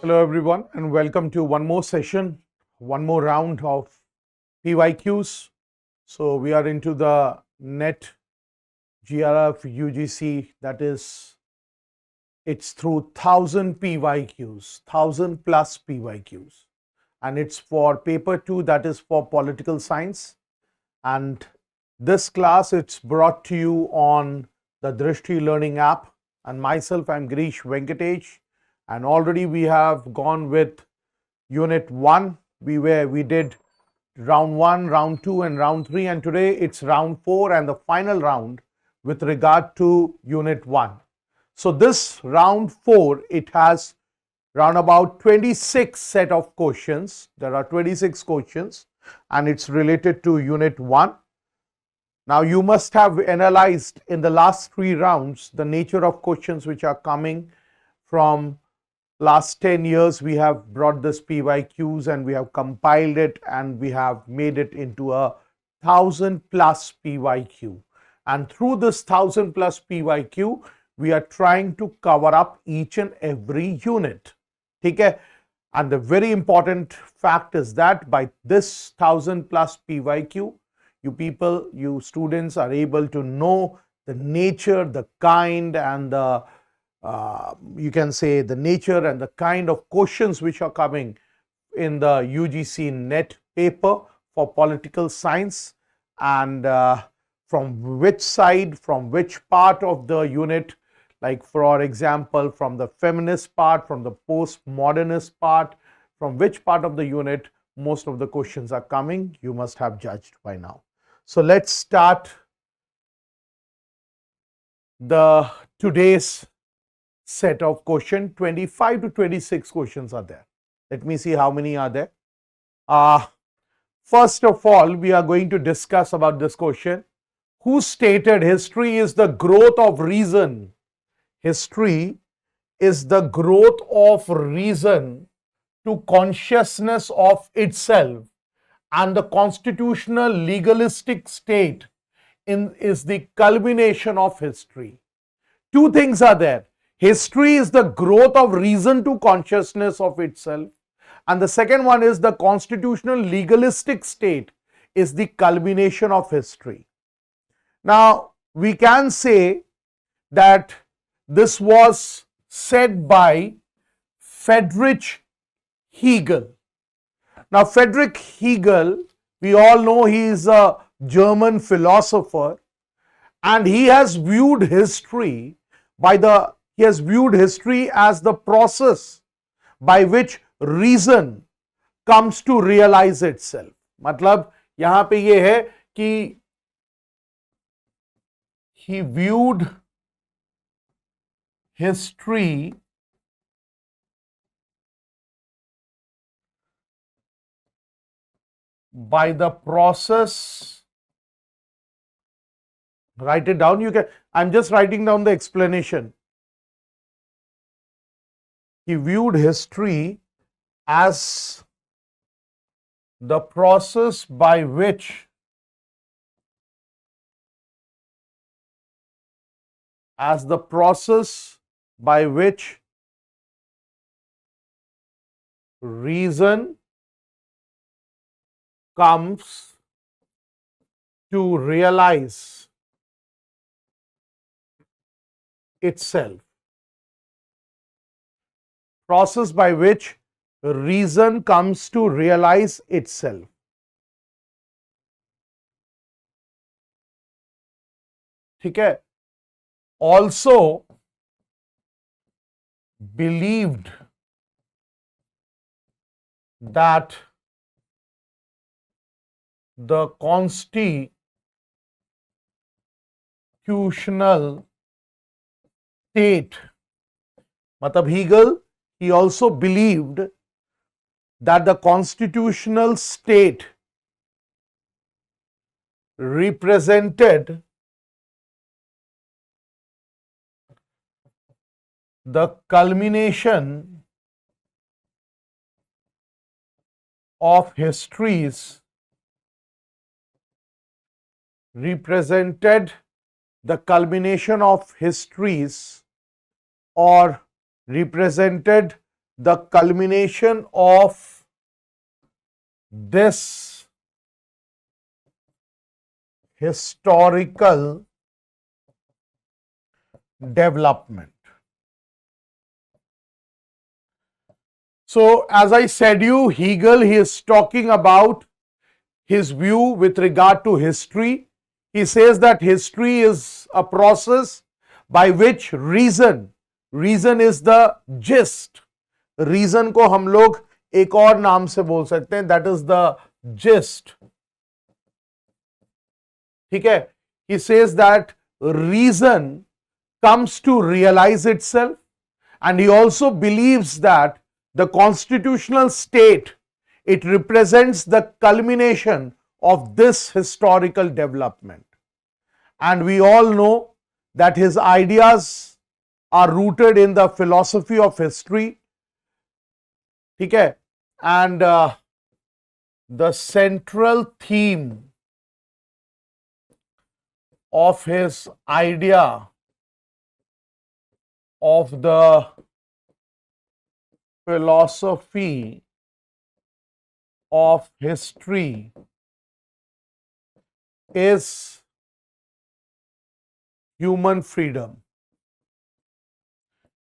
Hello everyone and welcome to one more session, one more round of PYQs. So we are into the NET GRF UGC, that is, it's through 1000 PYQs, 1000 plus PYQs, and it's for paper 2, that is for political science. And this class, it's brought to you on the Drishti learning app, and myself, I'm Girish Venkatesh. And already we have gone with unit 1. We did round 1, round 2 and round 3, and today it's round 4 and the final round with regard to unit 1. So this round 4, it has round about 26 set of questions. There are 26 questions and it's related to unit 1. Now you must have analyzed in the last 3 rounds the nature of questions which are coming from last 10 years. We have brought this PYQs and we have compiled it and we have made it into a 1000 plus PYQ. And through this 1000 plus PYQ, we are trying to cover up each and every unit. Okay? And the very important fact is that by this 1000 plus PYQ, you students are able to know the nature, the kind and the you can say the nature and the kind of questions which are coming in the UGC-NET paper for political science, and from which side, from which part of the unit, like for example from the feminist part, from the postmodernist part, from which part of the unit most of the questions are coming, you must have judged by now. So let's start the today's set of question. 25 to 26 questions are there. Let me see how many are there. First of all, we are going to discuss about this question. Who stated history is the growth of reason? History is the growth of reason to consciousness of itself, and the constitutional legalistic state is the culmination of history. Two things are there. History is the growth of reason to consciousness of itself, and the second one is the constitutional legalistic state is the culmination of history. Now, we can say that this was said by Friedrich Hegel. Now, Friedrich Hegel, we all know he is a German philosopher, and he has viewed history as the process by which reason comes to realize itself. मतलब यहाँ पे ये है कि he viewed history by the process. Write it down. You can. I'm just writing down the explanation. He viewed history as the process by which reason comes to realize itself. Process by which reason comes to realize itself. ठीक है? Also believed that the constitutional state, matlab Hegel, he also believed that the constitutional state represented the culmination of histories, or represented the culmination of this historical development. So, as I said you, Hegel, he is talking about his view with regard to history. He says that history is a process by which reason is the gist. Reason को हम लोग एक और नाम से बोल सकते हैं, that is the gist. ठीक है? He says that reason comes to realize itself, and he also believes that the constitutional state, it represents the culmination of this historical development. And we all know that his ideas are rooted in the philosophy of history. Okay? And the central theme of his idea of the philosophy of history is human freedom,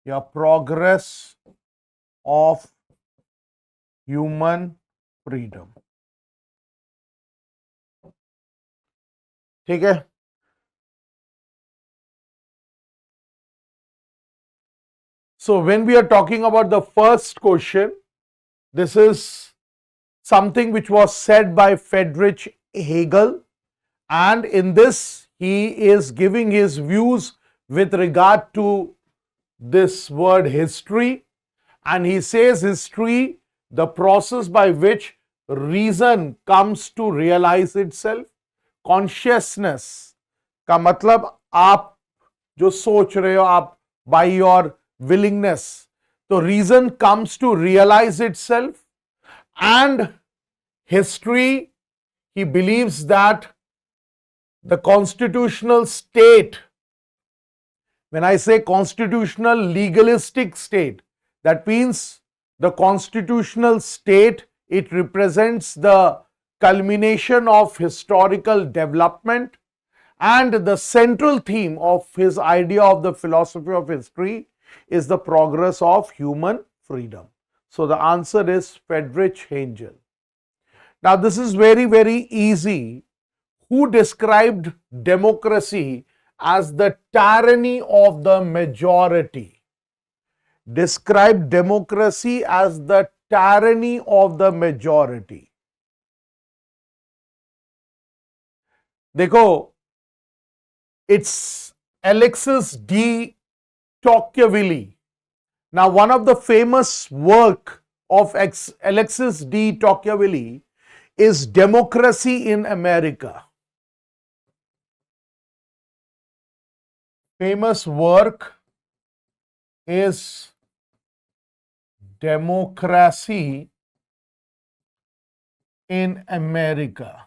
या progress of human freedom. ठीक है? So when we are talking about the first question, this is something which was said by Friedrich Hegel, and in this he is giving his views with regard to this word history, and he says history, the process by which reason comes to realize itself. Consciousness का मतलब आप जो सोच रहे हो, आप by your willingness, so reason comes to realize itself. And history, he believes that the constitutional state, when I say constitutional legalistic state, that means the constitutional state, it represents the culmination of historical development, and the central theme of his idea of the philosophy of history is the progress of human freedom. So the answer is Friedrich Hegel. Now this is very, very easy. Who described democracy as the tyranny of the majority? Describe democracy as the tyranny of the majority. देखो, it's Alexis de Tocqueville. Now, one of the famous work of Alexis de Tocqueville is Democracy in America. Famous work is Democracy in America.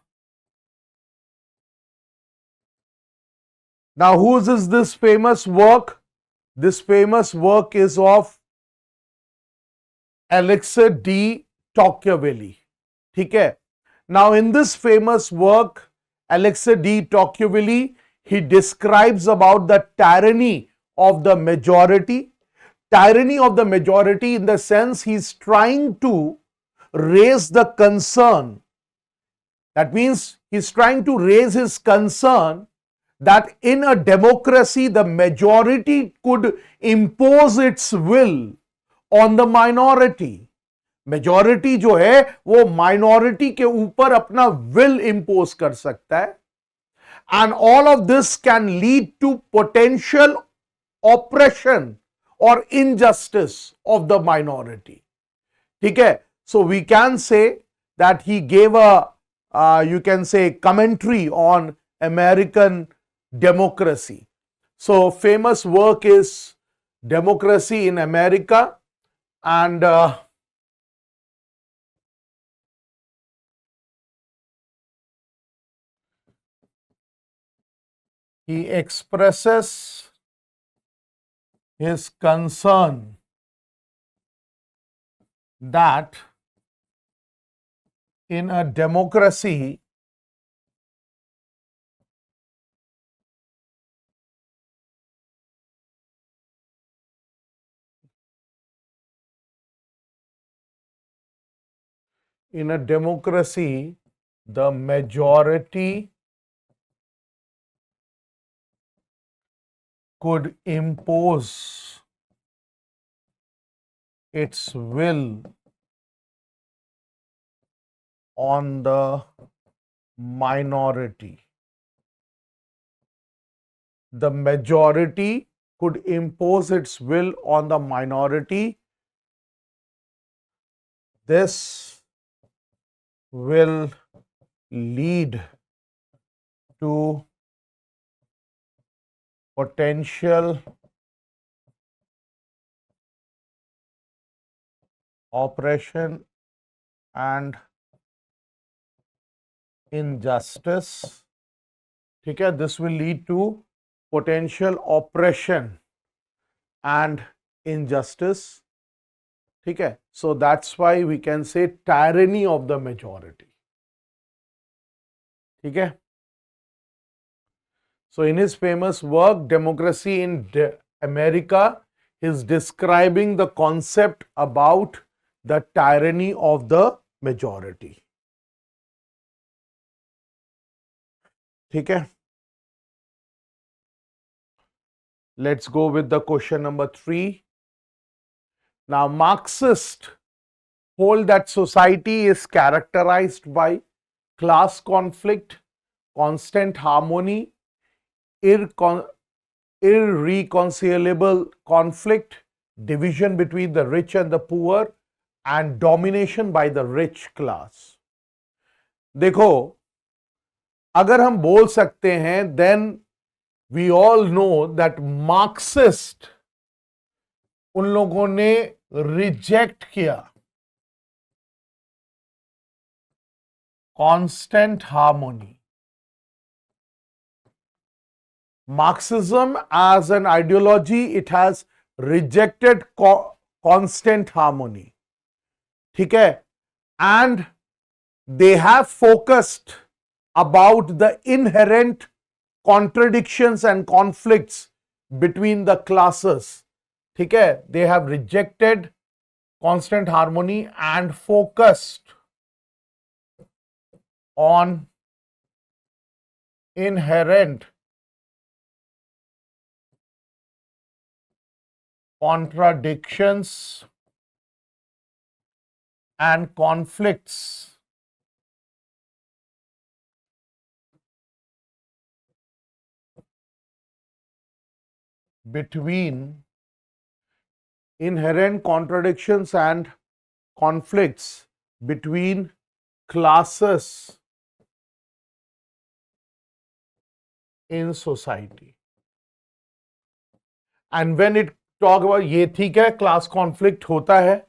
Now, whose is this famous work? This famous work is of Alexis de Tocqueville. ठीक है? Now, in this famous work, Alexis de Tocqueville, he describes about the tyranny of the majority. Tyranny of the majority in the sense he's trying to raise the concern. That means he's trying to raise his concern that in a democracy, the majority could impose its will on the minority. Majority जो है वो minority के ऊपर अपना will impose कर सकता है, and all of this can lead to potential oppression or injustice of the minority. ठीक है? So we can say that he gave a you can say commentary on American democracy. So famous work is Democracy in America, and he expresses his concern that in a democracy, the majority could impose its will on the minority. The majority could impose its will on the minority. This will lead to potential oppression and injustice. ठीक है, this will lead to potential oppression and injustice. ठीक है, so that's why we can say tyranny of the majority. ठीक है. So in his famous work Democracy in America, he is describing the concept about the tyranny of the majority. ठीक है. Let's go with the question number 3. Now Marxists hold that society is characterized by class conflict, constant harmony, irreconcilable conflict, division between the rich and the poor, and domination by the rich class. देखो, अगर हम बोल सकते हैं, then we all know that Marxist उन लोगों ने reject किया constant harmony. Marxism as an ideology, it has rejected constant harmony. ठीक है? And they have focused about the inherent contradictions and conflicts between the classes. ठीक है? They have rejected constant harmony and focused on inherent contradictions and conflicts between classes in society. And when it talk about ये ठीक है, class conflict होता है,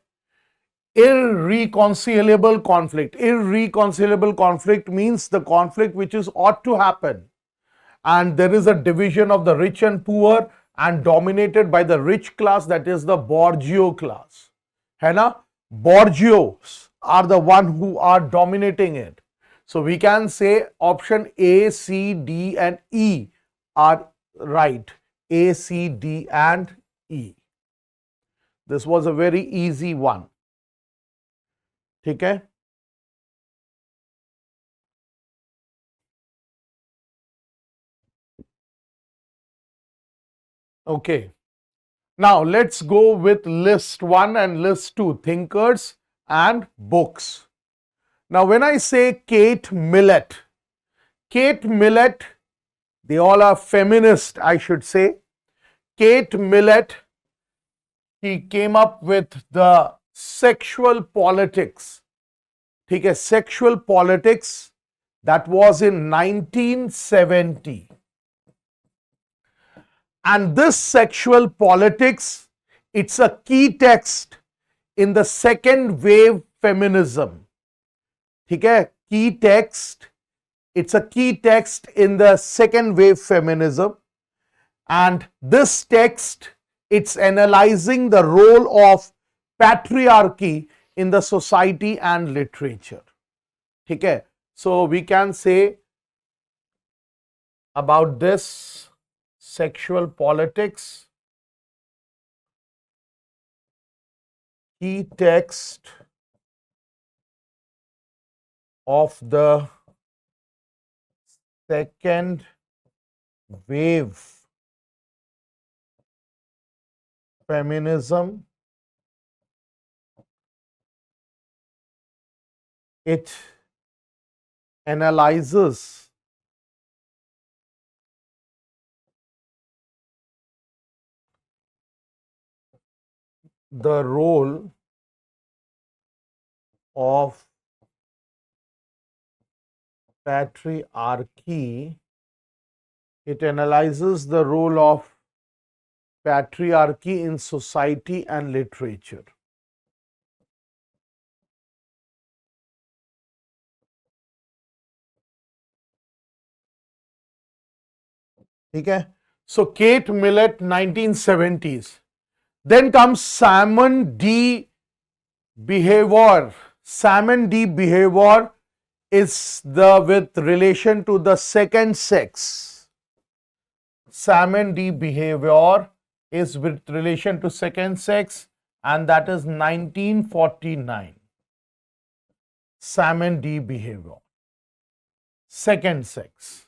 irreconcilable conflict. Irreconcilable conflict means the conflict which is ought to happen, and there is a division of the rich and poor and dominated by the rich class, that is the bourgeois class. है ना? Bourgeois are the one who are dominating it. So we can say option A, C, D and E are right. A, C, D and E. This was a very easy one. ठीक है? Okay. Now let's go with list 1 and list 2, thinkers and books. Now when I say Kate Millett, they all are feminist, I should say. Kate Millett, he came up with the sexual politics. ठीक है, sexual politics, that was in 1970. And this sexual politics, it's a key text in the second wave feminism. ठीक है, key text, it's a key text in the second wave feminism. And this text, it's analyzing the role of patriarchy in the society and literature. Okay, so we can say about this sexual politics, key text of the second wave feminism. It analyzes the role of patriarchy. It analyzes the role of patriarchy in society and literature. Okay, so Kate Millett, 1970s. Then comes Simon D. Behavior. Simon D. Behavior is with relation to the second sex. Simon D. Behavior is with relation to second sex, and that is 1949. Simon D. Behavior, second sex.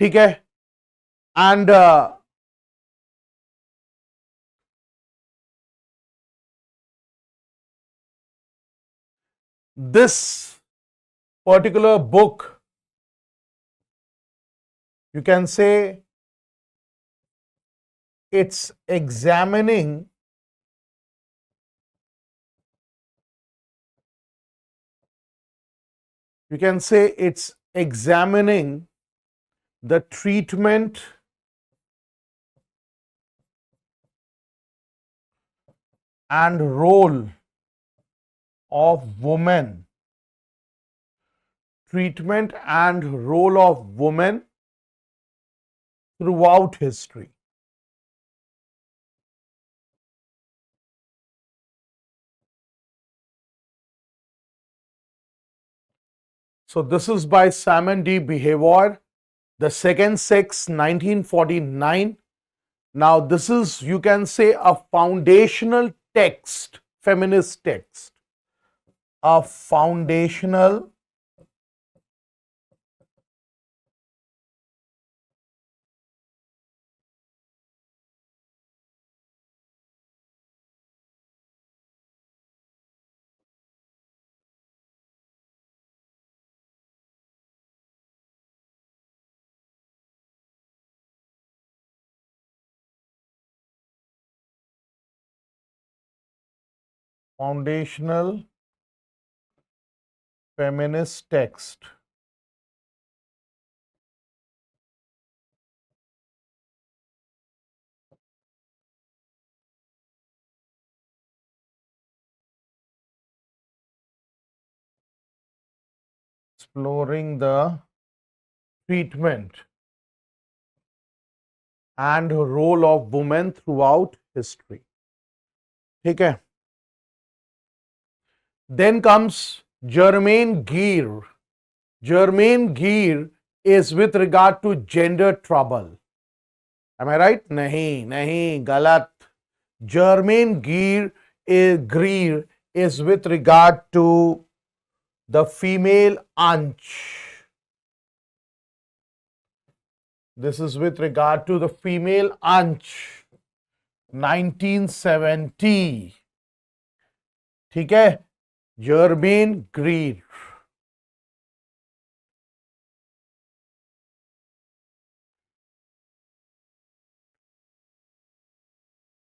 ठीक है, and this particular book, you can say it's examining the treatment and role of women, throughout history. So this is by Simon D. Behavior, The Second Sex, 1949. Now this is, you can say, a foundational text, feminist text, a foundational feminist text. Exploring the treatment and role of women throughout history. Okay. Then comes Germaine Greer. Germaine Greer is with regard to gender trouble. Am I right? Nahi, galat. Germaine Greer is with regard to the female anch. This is with regard to the female anch. 1970. ठीक है, Germaine Greer.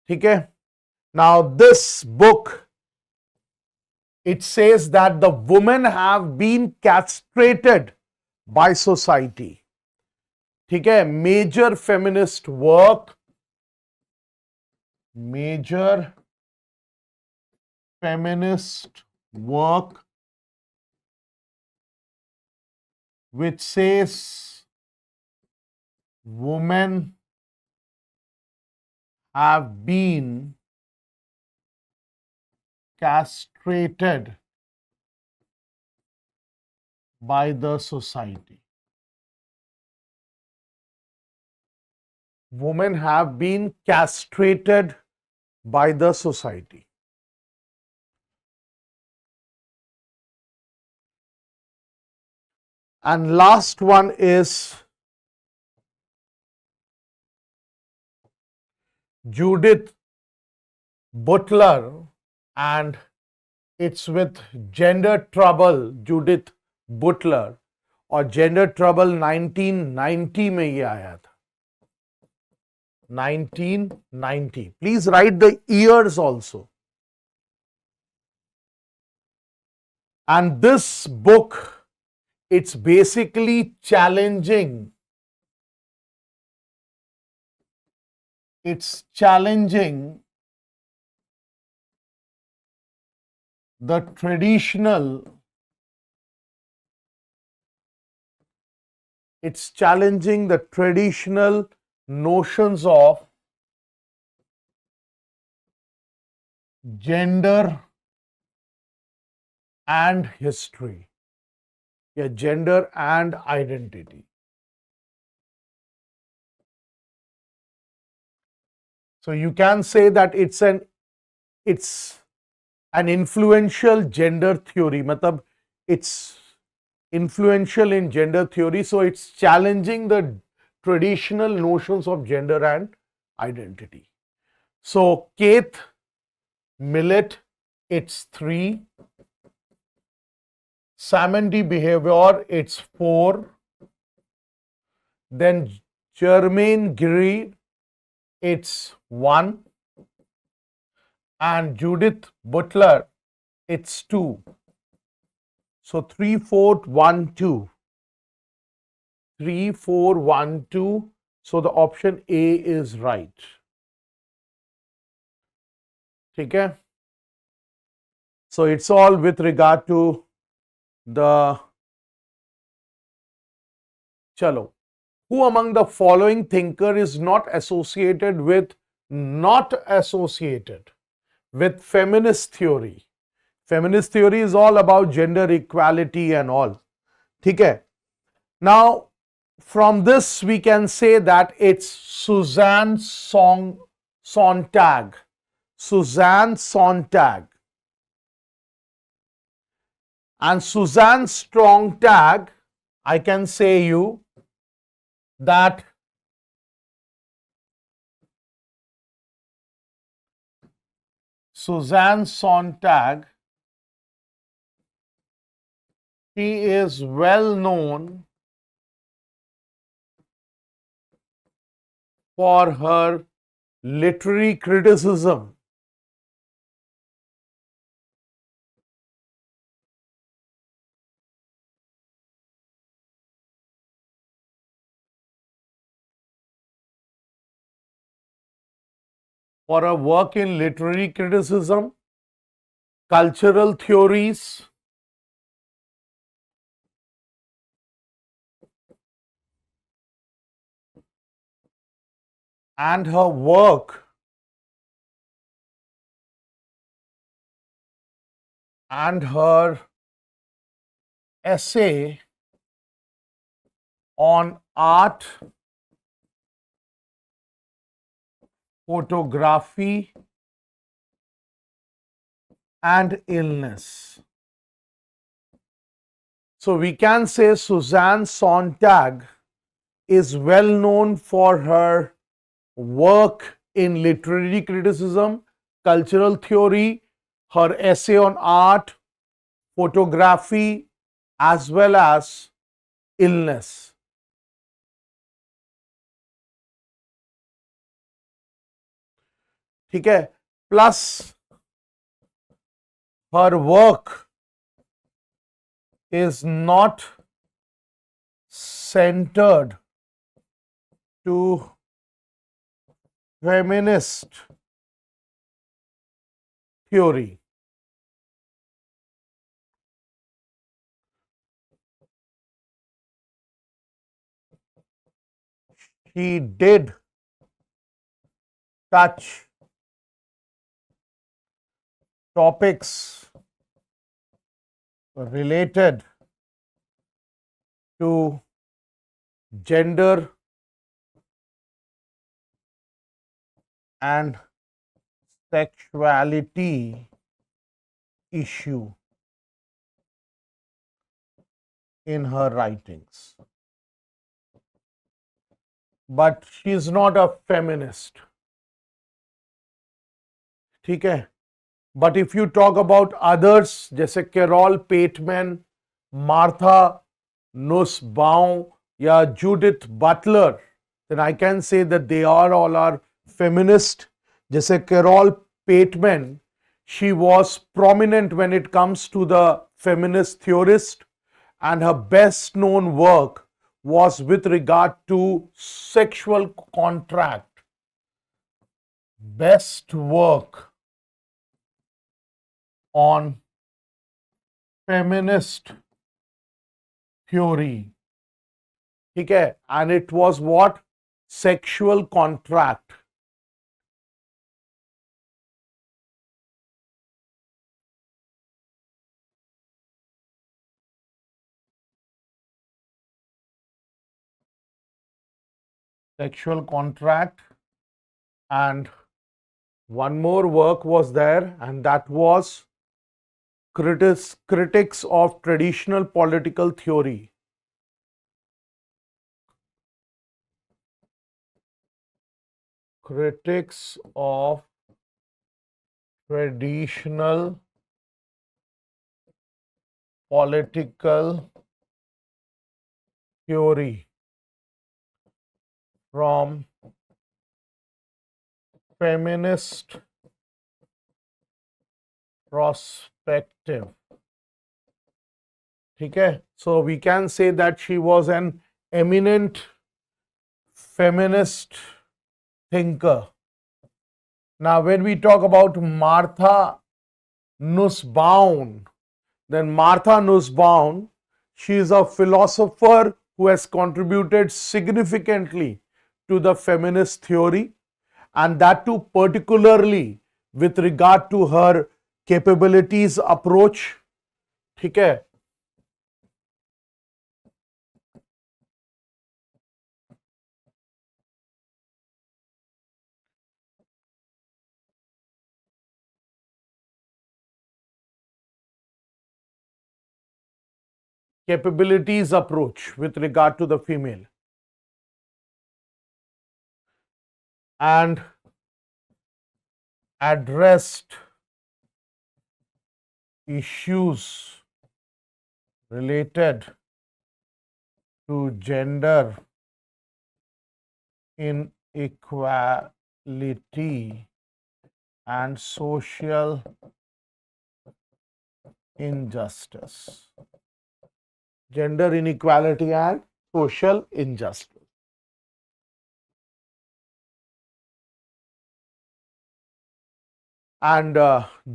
ठीक है. Now this book, it says that the women have been castrated by society. ठीक है, major feminist work which says women have been castrated by the society. Women have been castrated by the society. And last one is Judith Butler, and it's with Gender Trouble, Judith Butler, और Gender Trouble 1990 में ये आया था, 1990. Please write the years also. And this book, it's basically challenging. It's challenging the traditional, notions of gender and history. Yeah, gender and identity. So you can say that it's an influential gender theory. Matlab, it's influential in gender theory, so it's challenging the traditional notions of gender and identity. So 𝐃𝐫𝐢𝐬𝐡, it's 3. Salmon-D behavior, it's 4. Then Germain-Giri, it's 1. And Judith Butler, it's 2. So 3, 4, 1, 2. 3, 4, 1, 2. So the option A is right. Okay? So it's all with regard to the Chalo. Who among the following thinker is not associated with feminist theory? Feminist theory is all about gender equality and all. Okay? Now, from this we can say that it's Suzanne Sontag. Suzanne Sontag. And Suzanne Sontag, I can say you that Suzanne Sontag, she is well known for her literary criticism. For her work in literary criticism, cultural theories, and her work and her essay on art, photography, and illness. So we can say Suzanne Sontag is well known for her work in literary criticism, cultural theory, her essay on art, photography, as well as illness. Okay? Plus, her work is not centered to feminist theory. She did touch topics related to gender and sexuality issue in her writings. But she is not a feminist. ठीक है. But if you talk about others, जैसे carol पेटमैन, Martha नुसबाउम या Judith Butler, then I can say that they are all are feminist. जैसे carol पेटमैन, she was prominent when it comes to the feminist theorist, and her best known work was with regard to sexual contract. Best work on feminist theory. ठीक है, and it was what? Sexual contract. Sexual contract, and one more work was there, and that was critics of traditional political theory. Critics of traditional political theory from feminist perspective. ठीक है, so we can say that she was an eminent feminist thinker. Now, when we talk about Martha Nussbaum, then Martha Nussbaum, she is a philosopher who has contributed significantly to the feminist theory, and that too particularly with regard to her capabilities approach. ठीक है, capabilities approach with regard to the female, and addressed issues related to gender inequality and social injustice. Gender inequality and social injustice. And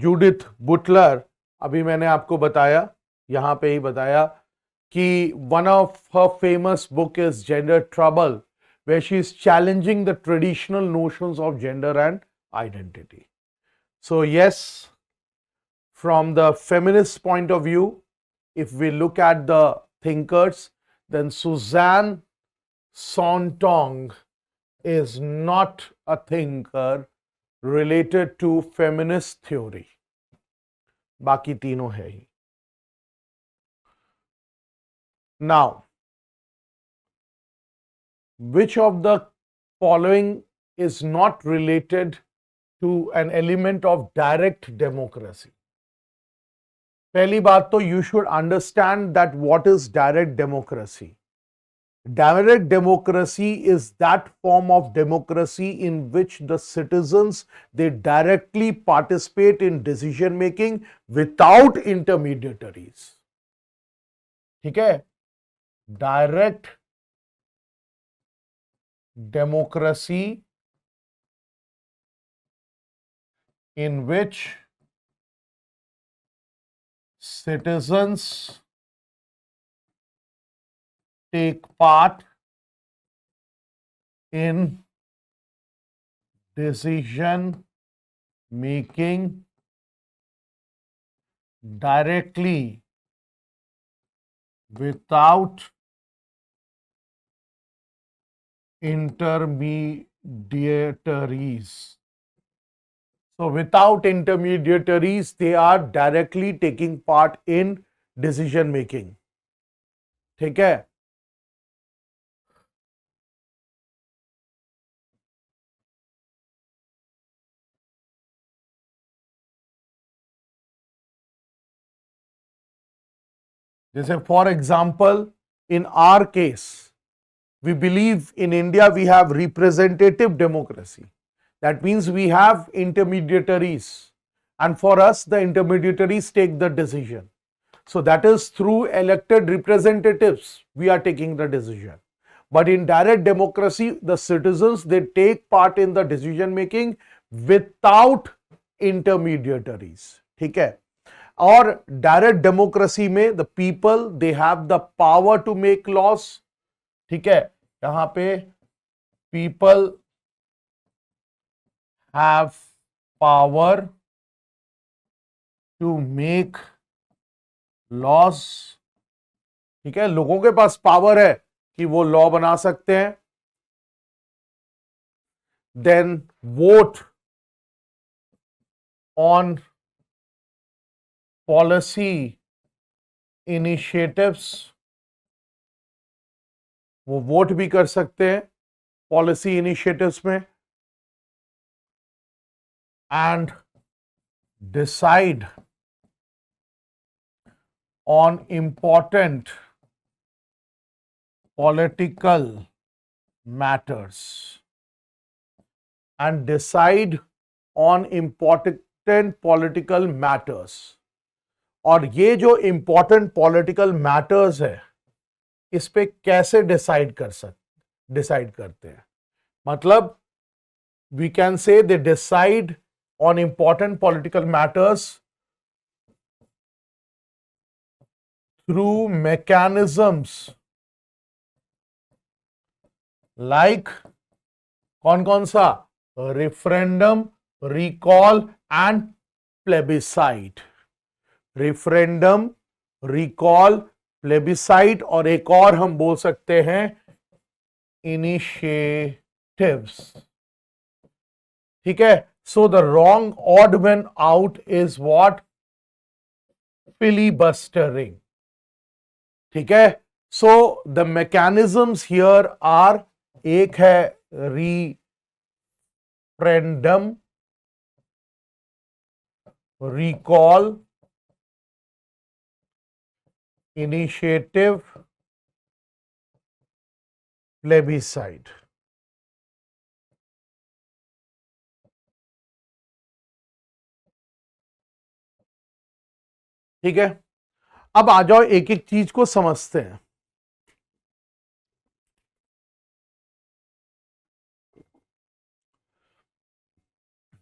Judith Butler, अभी मैंने आपको बताया, यहाँ पे ही बताया कि one of her famous book is Gender Trouble, where she is challenging the traditional notions of gender and identity. So yes, from the feminist point of view, if we look at the thinkers, then Suzanne Sontag is not a thinker related to feminist theory. बाकी तीनों है ही. Now, which of the following is not related to an element of direct democracy? पहली बात तो you should understand that what is direct democracy. Direct democracy is that form of democracy in which the citizens, they directly participate in decision making without intermediaries. ठीक है, direct democracy in which citizens take part in decision making directly without intermediaries. So without intermediaries, they are directly taking part in decision making. ठीक है? जैसे for example, in our case, we believe in India we have representative democracy. That means we have intermediaries, and for us the intermediaries take the decision. So that is through elected representatives we are taking the decision. But in direct democracy, the citizens, they take part in the decision making without intermediaries. ठीक है? और direct democracy में the people they have the power to make laws. ठीक है? यहां पे people have power to make laws. ठीक है? लोगों के पास पावर है कि वो लॉ बना सकते हैं. Then vote on policy initiatives, वो वोट भी कर सकते हैं पॉलिसी इनिशिएटिव्स में. And decide on important political matters, and decide on important political matters. और ये जो important political matters है, इस पे कैसे डिसाइड करते हैं? मतलब we can say they decide on important political matters through mechanisms like कौन सा? referendum, recall and plebiscite. referendum, recall, plebiscite और एक और हम बोल सकते हैं initiatives. ठीक है? So the wrong odd man out is what? Filibustering. ठीक है? So the mechanisms here are, एक है referendum, recall, initiative, plebiscite. ठीक है? अब आ जाओ एक एक चीज को समझते हैं.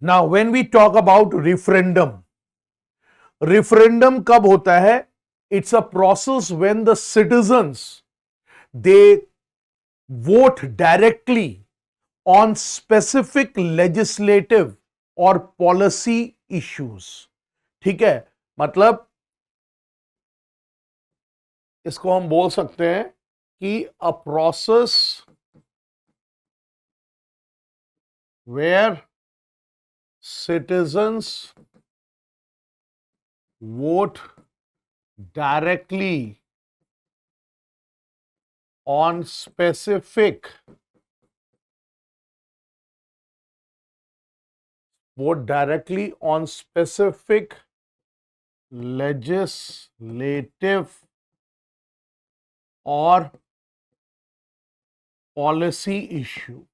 Now when we talk about referendum, referendum कब होता है? It's a process when the citizens they vote directly on specific legislative or policy issues. ठीक है? मतलब इसको हम बोल सकते हैं कि a process where citizens vote directly on specific legislative और पॉलिसी इश्यू.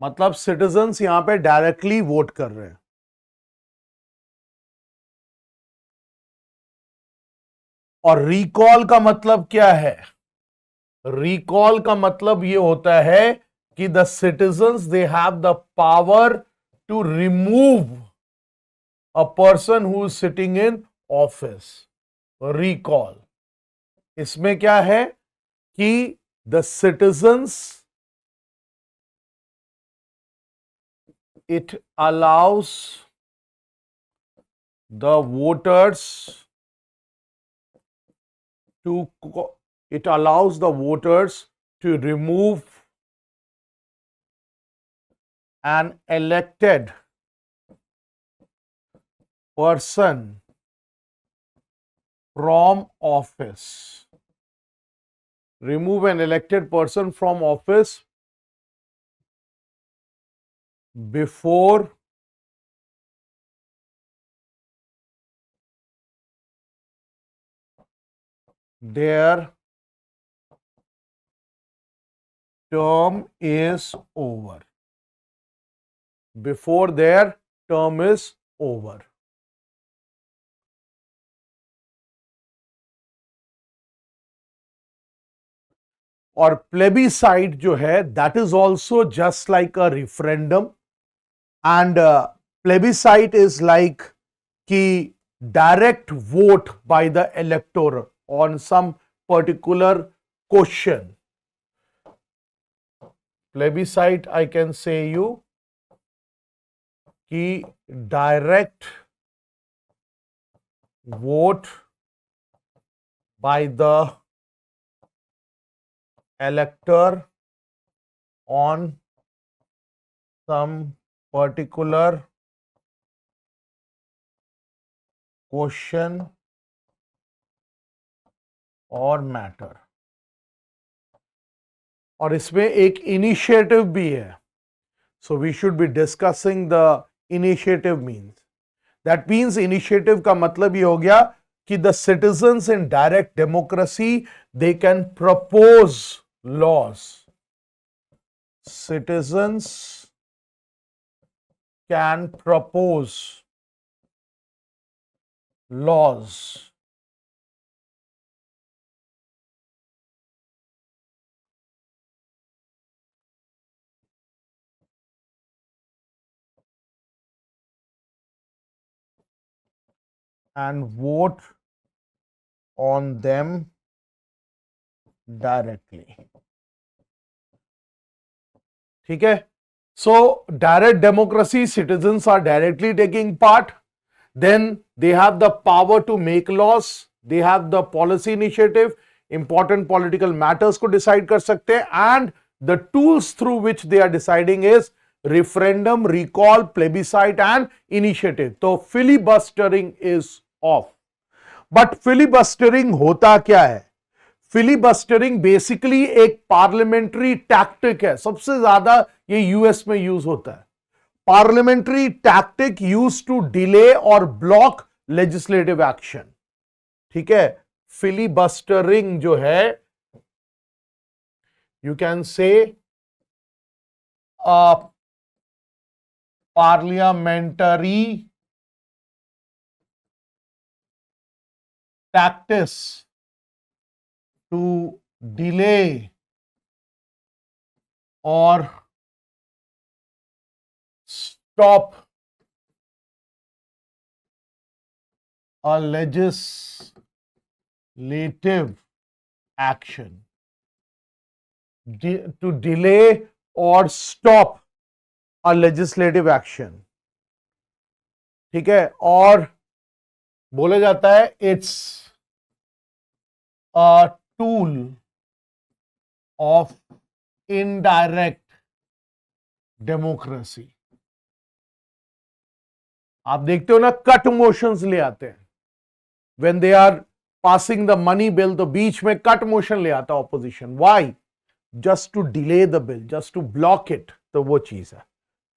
मतलब सिटीजन्स यहां पे डायरेक्टली वोट कर रहे हैं. और रिकॉल का मतलब क्या है? रिकॉल का मतलब ये होता है कि the citizens they have the power to remove a person who is sitting in office. Recall इसमें क्या है कि the citizens, it allows the voters it allows the voters to remove an elected person from office. Remove an elected person from office before their term is over. Before their term is over. और plebiscite जो है that is also just like a referendum, and plebiscite is like कि direct vote by the electorate on some particular question. Plebiscite I can say you कि direct vote by the elector on some particular question or matter. और इसमें एक initiative भी है. So we should be discussing the initiative means. That means initiative का मतलब ये हो गया कि the citizens in direct democracy they can propose laws. Citizens can propose laws. And vote on them directly. ठीक है? So direct democracy, citizens are directly taking part. Then they have the power to make laws. They have the policy initiative. Important political matters को decide कर सकते हैं. And the tools through which they are deciding is referendum, recall, plebiscite and initiative. तो filibustering is off. But filibustering होता क्या है? Filibustering basically एक parliamentary tactic है. सबसे ज्यादा ये यूएस में यूज होता है. Parliamentary tactic use to delay और ब्लॉक लेजिस्लेटिव एक्शन. ठीक है. फिलिबस्टरिंग जो है you can say parliamentary tactics to delay or stop a legislative action. To delay or stop a legislative action. ठीक है. और बोला जाता है it's a tool of indirect democracy. आप देखते हो ना कट मोशंस ले आते हैं when they are passing the money bill, तो बीच में कट मोशन ले आता opposition. Why? Just to delay the bill, just to block it. तो वो चीज है.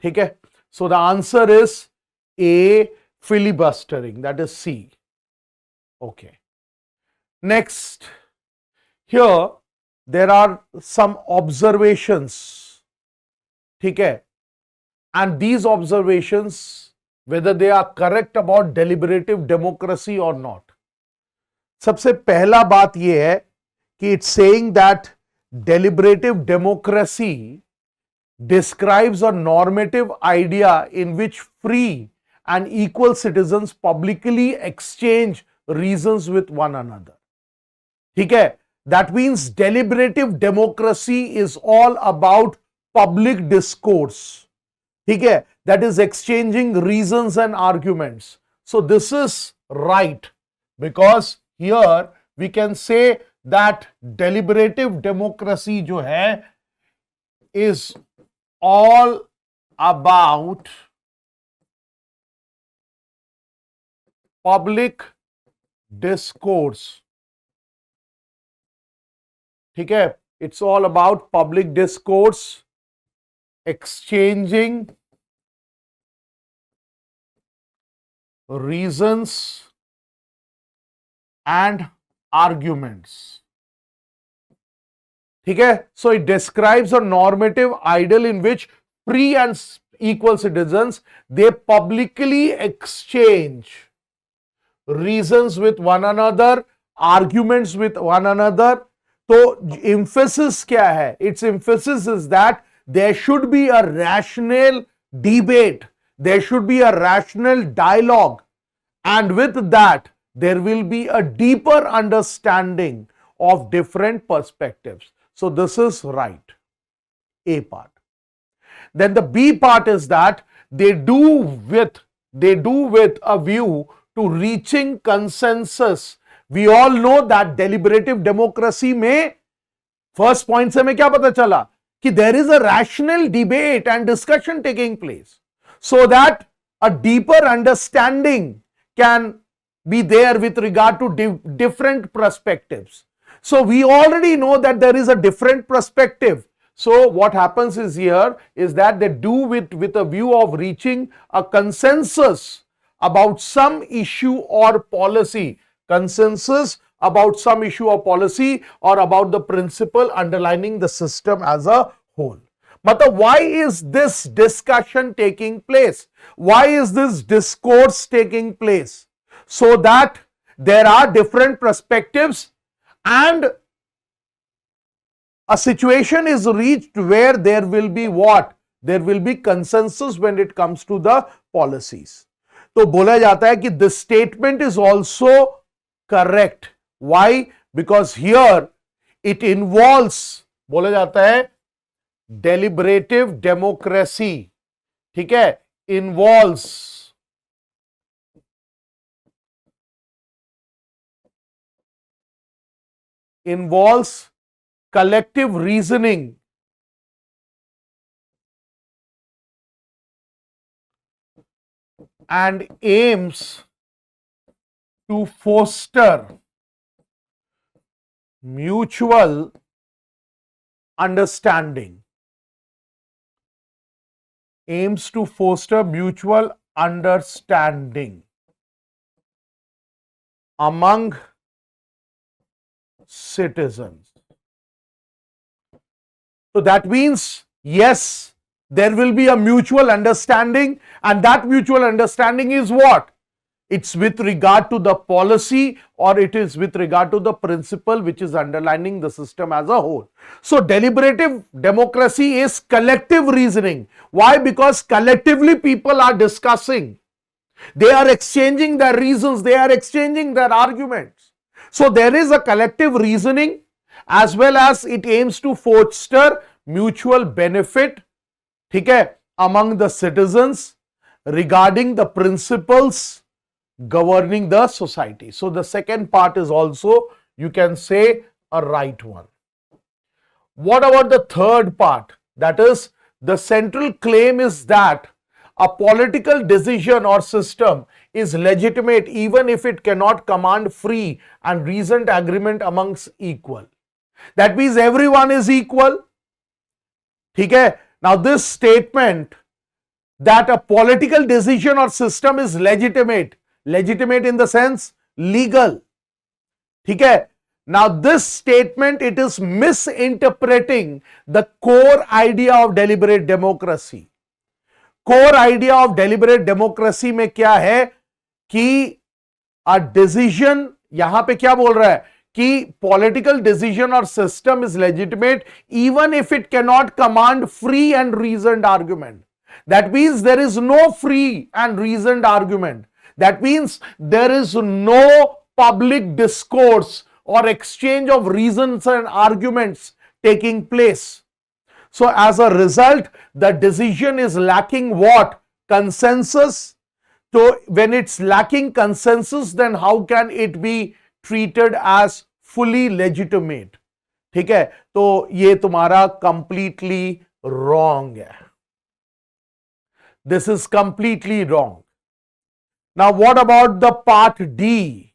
ठीक है. So the answer is A, filibustering, that is C. Okay. Next, here there are some observations. ठीक है. And these observations, whether they are correct about deliberative democracy or not. सबसे पहला बात ये है कि it's saying that deliberative democracy describes a normative idea in which free and equal citizens publicly exchange reasons with one another. ठीक है. That means deliberative democracy is all about public discourse. ठीक है. That is exchanging reasons and arguments. So this is right, because here we can say that deliberative democracy जो है is all about public discourse. ठीक है, it's all about public discourse, exchanging reasons and arguments. ठीक है, so it describes a normative ideal in which free and equal citizens, they publicly exchange reasons with one another, arguments with one another. तो emphasis क्या है? Its emphasis is that there should be a rational debate, there should be a rational dialogue, and with that there will be a deeper understanding of different perspectives. So this is right, A part. Then the B part is that they do with a view to reaching consensus. We all know that deliberative democracy में first point से हमें क्या पता चला कि there is a rational debate and discussion taking place, so that a deeper understanding can be there with regard to different perspectives. So we already know that there is a different perspective. So what happens is here is that they do with a view of reaching a consensus about some issue or policy, consensus about some issue or policy, or about the principle underlining the system as a whole. But why is this discussion taking place? Why is this discourse taking place? So that there are different perspectives and a situation is reached where there will be what? There will be consensus when it comes to the policies. तो बोला जाता है कि this statement is also correct. Why? Because here it involves, बोला जाता है deliberative democracy, ठीक है, involves collective reasoning and aims to foster mutual understanding. Aims to foster mutual understanding among citizens. So that means, yes, there will be a mutual understanding, and that mutual understanding is what? It's with regard to the policy, or it is with regard to the principle which is underlining the system as a whole. So deliberative democracy is collective reasoning. Why? Because collectively people are discussing, they are exchanging their reasons, they are exchanging their arguments. So there is a collective reasoning, as well as it aims to foster mutual benefit, ठीक है, among the citizens regarding the principles governing the society. So the second part is also, you can say, a right one. What about the third part? That is, the central claim is that a political decision or system is legitimate even if it cannot command free and reasoned agreement amongst equal. That means everyone is equal. ठीक है? Now this statement that a political decision or system is legitimate in the sense legal. ठीक है? Now this statement, it is misinterpreting the core idea of deliberate democracy. Core idea of deliberate democracy में क्या है कि a decision, यहां पे क्या बोल रहा है कि political decision or system is legitimate even if it cannot command free and reasoned argument. That means there is no free and reasoned argument. That means there is no public discourse or exchange of reasons and arguments taking place. So as a result, the decision is lacking what? Consensus, So when it's lacking consensus, then how can it be treated as fully legitimate? ठीक है, तो ये तुम्हारा completely wrong है. This is completely wrong. Now, what about the part D?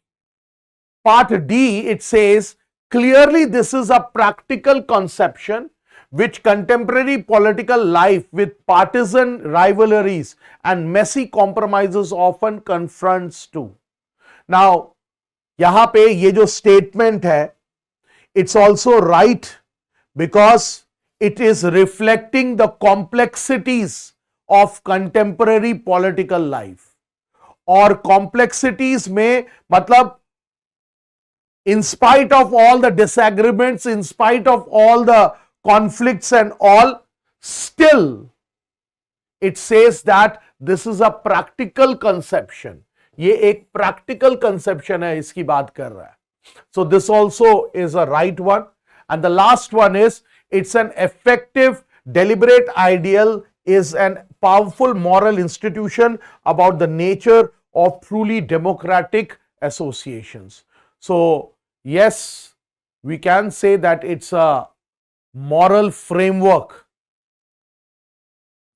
Part D, it says, clearly this is a practical conception which contemporary political life with partisan rivalries and messy compromises often confronts to. Now, यहाँ पे ये जो statement है, it's also right because it is reflecting the complexities of contemporary political life. और complexities में मतलब in spite of all the disagreements, in spite of all the conflicts and all, still it says that this is a practical conception. ये एक practical conception है, इसकी बात कर रहा है. So this also is a right one. And the last one is, it's an effective, deliberate ideal, is an powerful moral institution about the nature of truly democratic associations. So yes, we can say that it's a moral framework.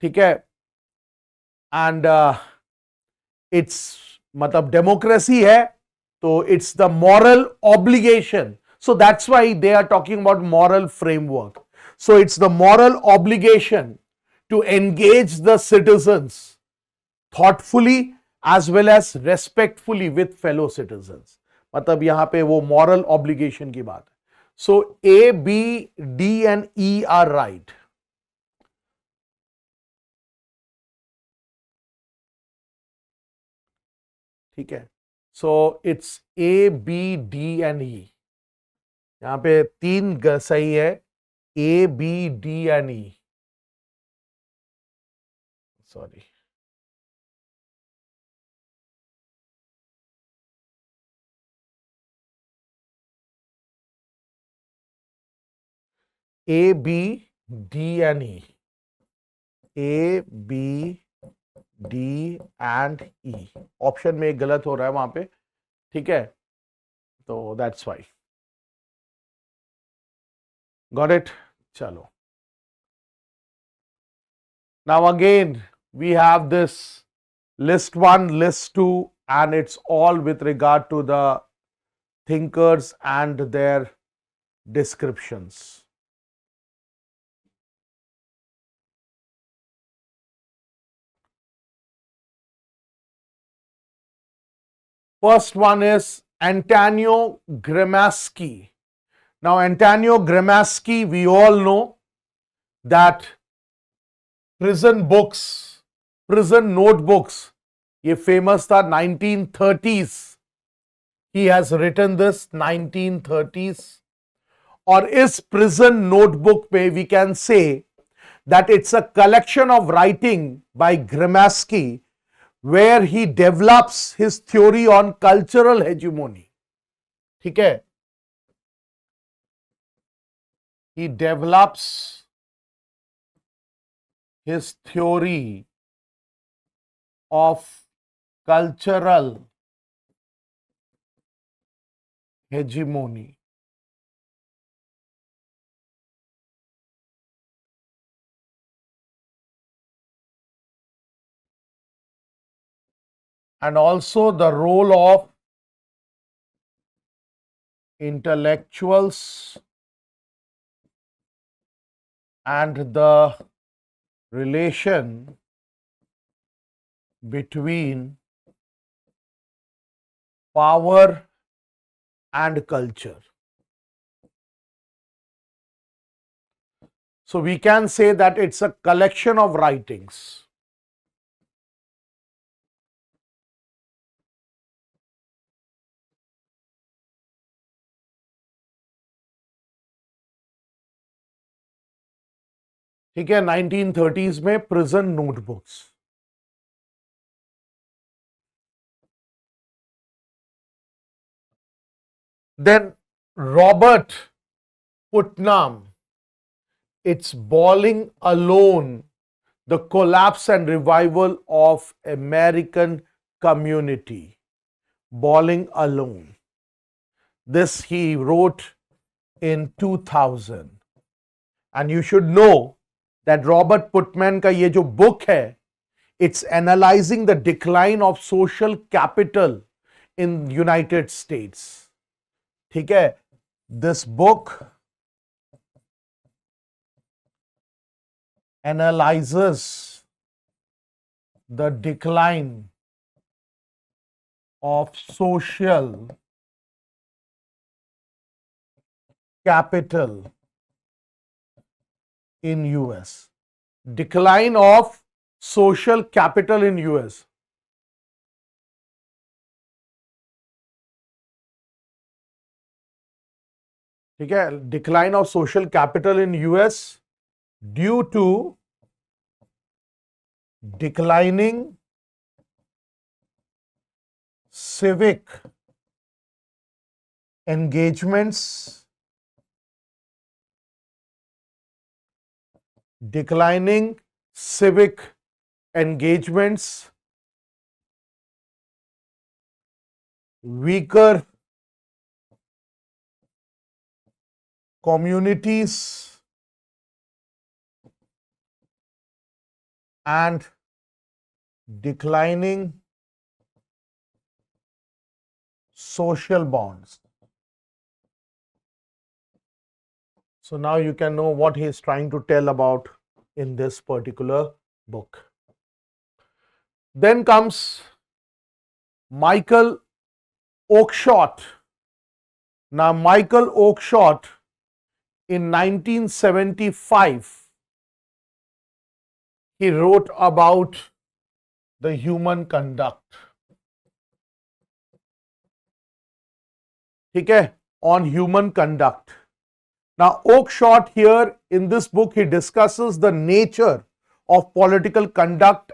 ठीक है, and it's मतलब democracy है, so it's the moral obligation. So that's why they are talking about moral framework. So it's the moral obligation to engage the citizens thoughtfully as well as respectfully with fellow citizens. मतलब यहाँ पे वो moral obligation की बात है. So A, B, D and E are right. ठीक है, so it's A, B, D and E. यहाँ पे तीन सही है, A, B, D and E. Sorry. A, B, D and E. A, B, D and E. Option में एक गलत हो रहा है वहां पे, ठीक है, तो that's why. Got it? चलो. Now again, we have this list 1, list 2, and it's all with regard to the thinkers and their descriptions. First one is Antonio Gramsci. Now, Antonio Gramsci, we all know that prison books, prison notebooks, ये famous था 1930s. He has written this 1930s. और इस prison notebook पे we can say that it's a collection of writing by Gramsci where he develops his theory on cultural hegemony. ठीक है? He develops his theory of cultural hegemony. And also the role of intellectuals and the relation between power and culture. So we can say that it's a collection of writings. ठीक है, 1930s में prison notebooks. Then Robert Putnam, it's Bowling Alone, the collapse and revival of American community, bowling alone. This he wrote in 2000. And you should know that Robert Putnam का ये जो book है, it's analyzing the decline of social capital in United States. ठीक है? This book analyzes the decline of social capital in US. Decline of social capital in US. ठीक है? Decline of social capital in US due to declining civic engagements, declining civic engagements, weaker communities, and declining social bonds. So now you can know what he is trying to tell about in this particular book. Then comes Michael Oakeshott. Now Michael Oakeshott in 1975, he wrote about the human conduct. ठीक है? On human conduct. Now, Oakeshott here in this book, he discusses the nature of political conduct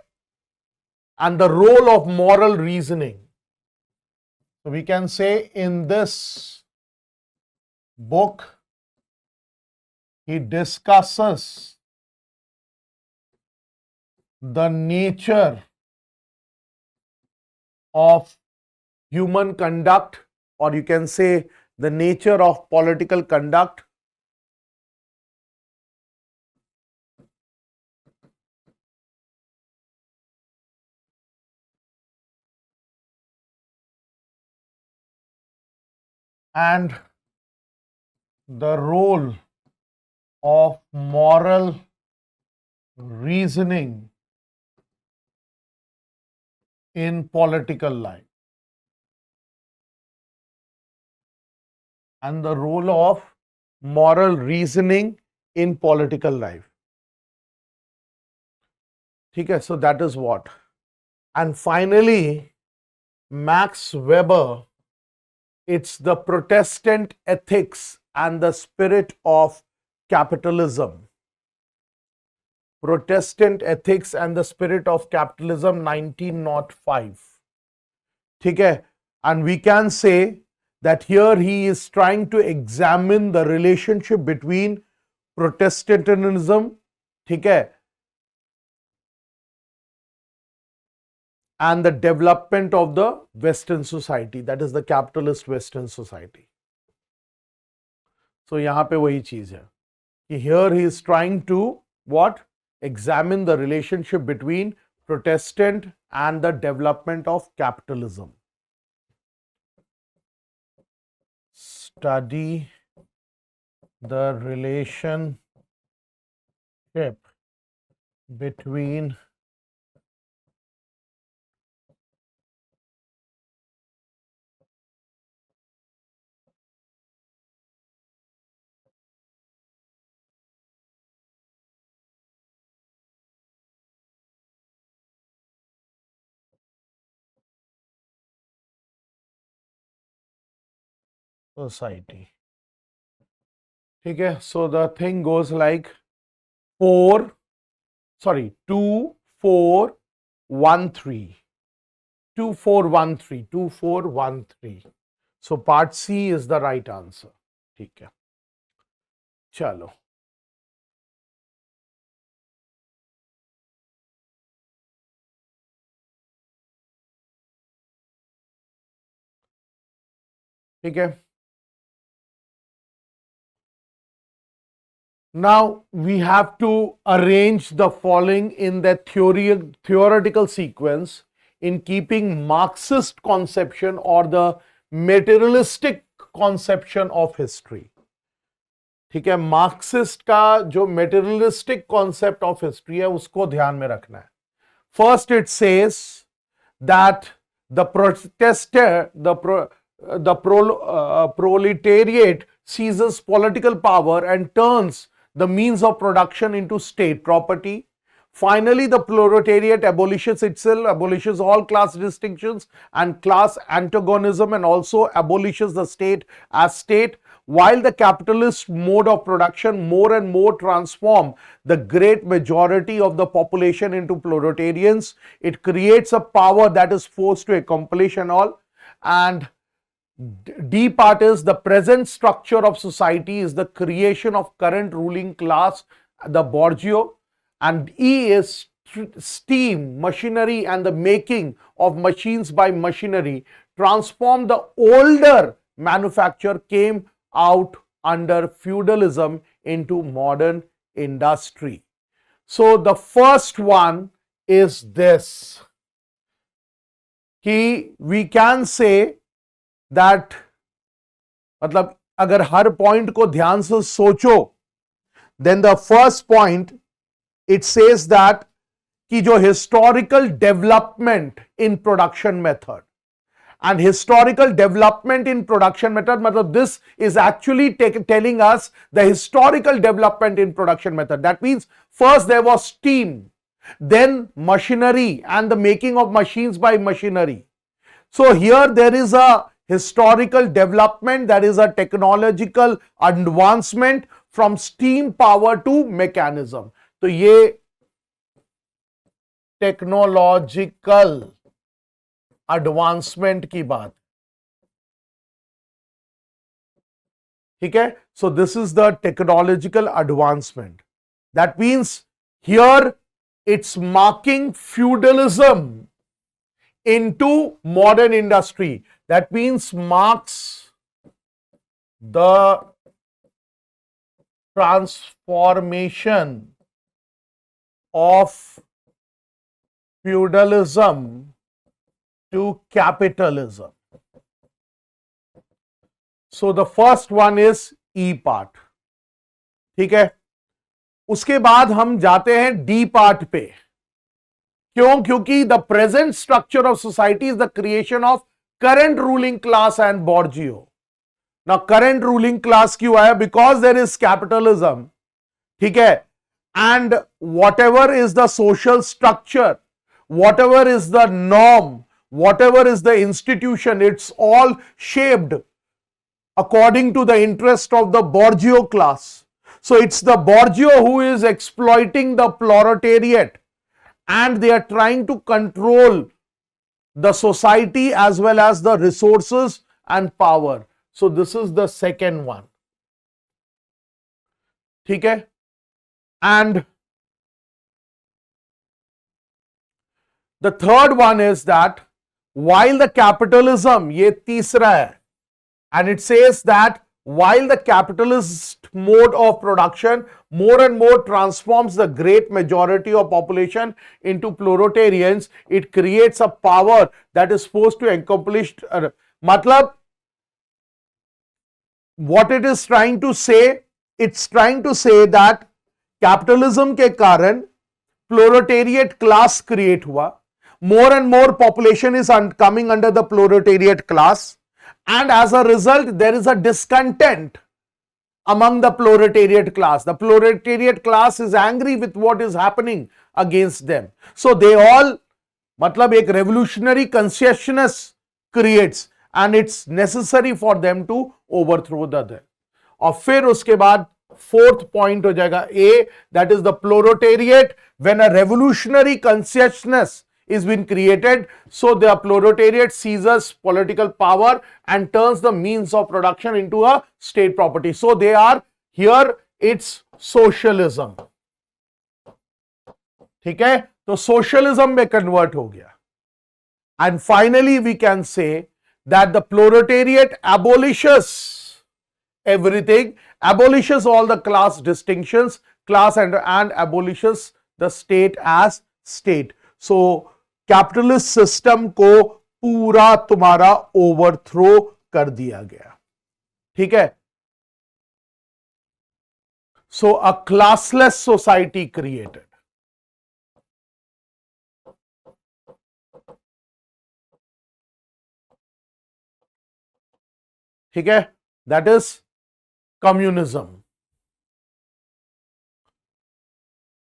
and the role of moral reasoning. So, we can say in this book, he discusses the nature of human conduct, or you can say the nature of political conduct, and the role of moral reasoning in political life. And the role of moral reasoning in political life. ठीक है? So that is what. And finally, Max Weber, it's the Protestant ethics and the spirit of capitalism. Protestant ethics and the spirit of capitalism, 1905. ठीक है? And we can say that here he is trying to examine the relationship between Protestantism, ठीक है, and the development of the Western society, that is the capitalist Western society. So यहाँ पे वही चीज है कि here he is trying to what? Examine the relationship between Protestant and the development of capitalism. Study the relationship between society. ठीक है? So the thing goes like 2, 4, 1, 3. 2, 4, 1, 3. 2, 4, 1, 3. So part C is the right answer. ठीक है? चलो. ठीक है. Now we have to arrange the following in the theoretical sequence in keeping Marxist conception or the materialistic conception of history. ठीक है, Marxist का जो materialistic concept of history है उसको ध्यान में रखना है. First it says that the protester the proletariat seizes political power and turns the means of production into state property. Finally, the proletariat abolishes itself, abolishes all class distinctions and class antagonism, and also abolishes the state as state, while the capitalist mode of production more and more transform the great majority of the population into proletarians. It creates a power that is forced to accomplish and all. And D part is the present structure of society is the creation of current ruling class, the bourgeois, and E is steam, machinery, and the making of machines by machinery transform the older manufacture came out under feudalism into modern industry. So the first one is this, we can say that मतलब अगर हर point को ध्यान से सोचो, then the first point it says that कि जो historical development in production method, and historical development in production method मतलब this is actually telling us the historical development in production method. That means first there was steam, then machinery and the making of machines by machinery. So here there is a historical development, that is a technological advancement from steam power to mechanism. तो ये technological advancement की बात, ठीक है. So this is the technological advancement. That means here it's marking feudalism into modern industry. That means marks the transformation of feudalism to capitalism. So the first one is E part. ठीक है. उसके बाद हम जाते हैं D part पे. क्यों? क्योंकि the present structure of society is the creation of current ruling class and bourgeois. Now current ruling class क्यों आया? बिकॉज देयर इज कैपिटलिज्म, ठीक है. And whatever is the social structure, whatever is the norm, whatever is the institution, it's all shaped according to the interest of the bourgeois class. So it's the bourgeois who is exploiting the proletariat, and they are trying to control the society as well as the resources and power. So this is the second one. ठीक है. And the third one is that while the capitalism, ये तीसरा है, and it says that while the capitalist mode of production more and more transforms the great majority of population into proletarians, it creates a power that is supposed to accomplish. Matlab, what it is trying to say, it's trying to say that capitalism के कारण proletariat class create हुआ, more and more population is coming under the proletariat class, and as a result there is a discontent among the proletariat class. The proletariat class is angry with what is happening against them. So they all, matlab ek revolutionary consciousness creates, and it's necessary for them to overthrow the other. और फिर उसके बाद fourth point हो जाएगा A, that is the proletariat. When a revolutionary consciousness is been created, so the proletariat seizes political power and turns the means of production into a state property. So they are here, it's socialism. ठीक है. तो socialism में convert हो गया. And finally we can say that the proletariat abolishes everything, abolishes all the class distinctions, and abolishes the state as state. So capitalist system को पूरा तुम्हारा overthrow कर दिया गया, ठीक है. So a classless society created. ठीक है, that is communism.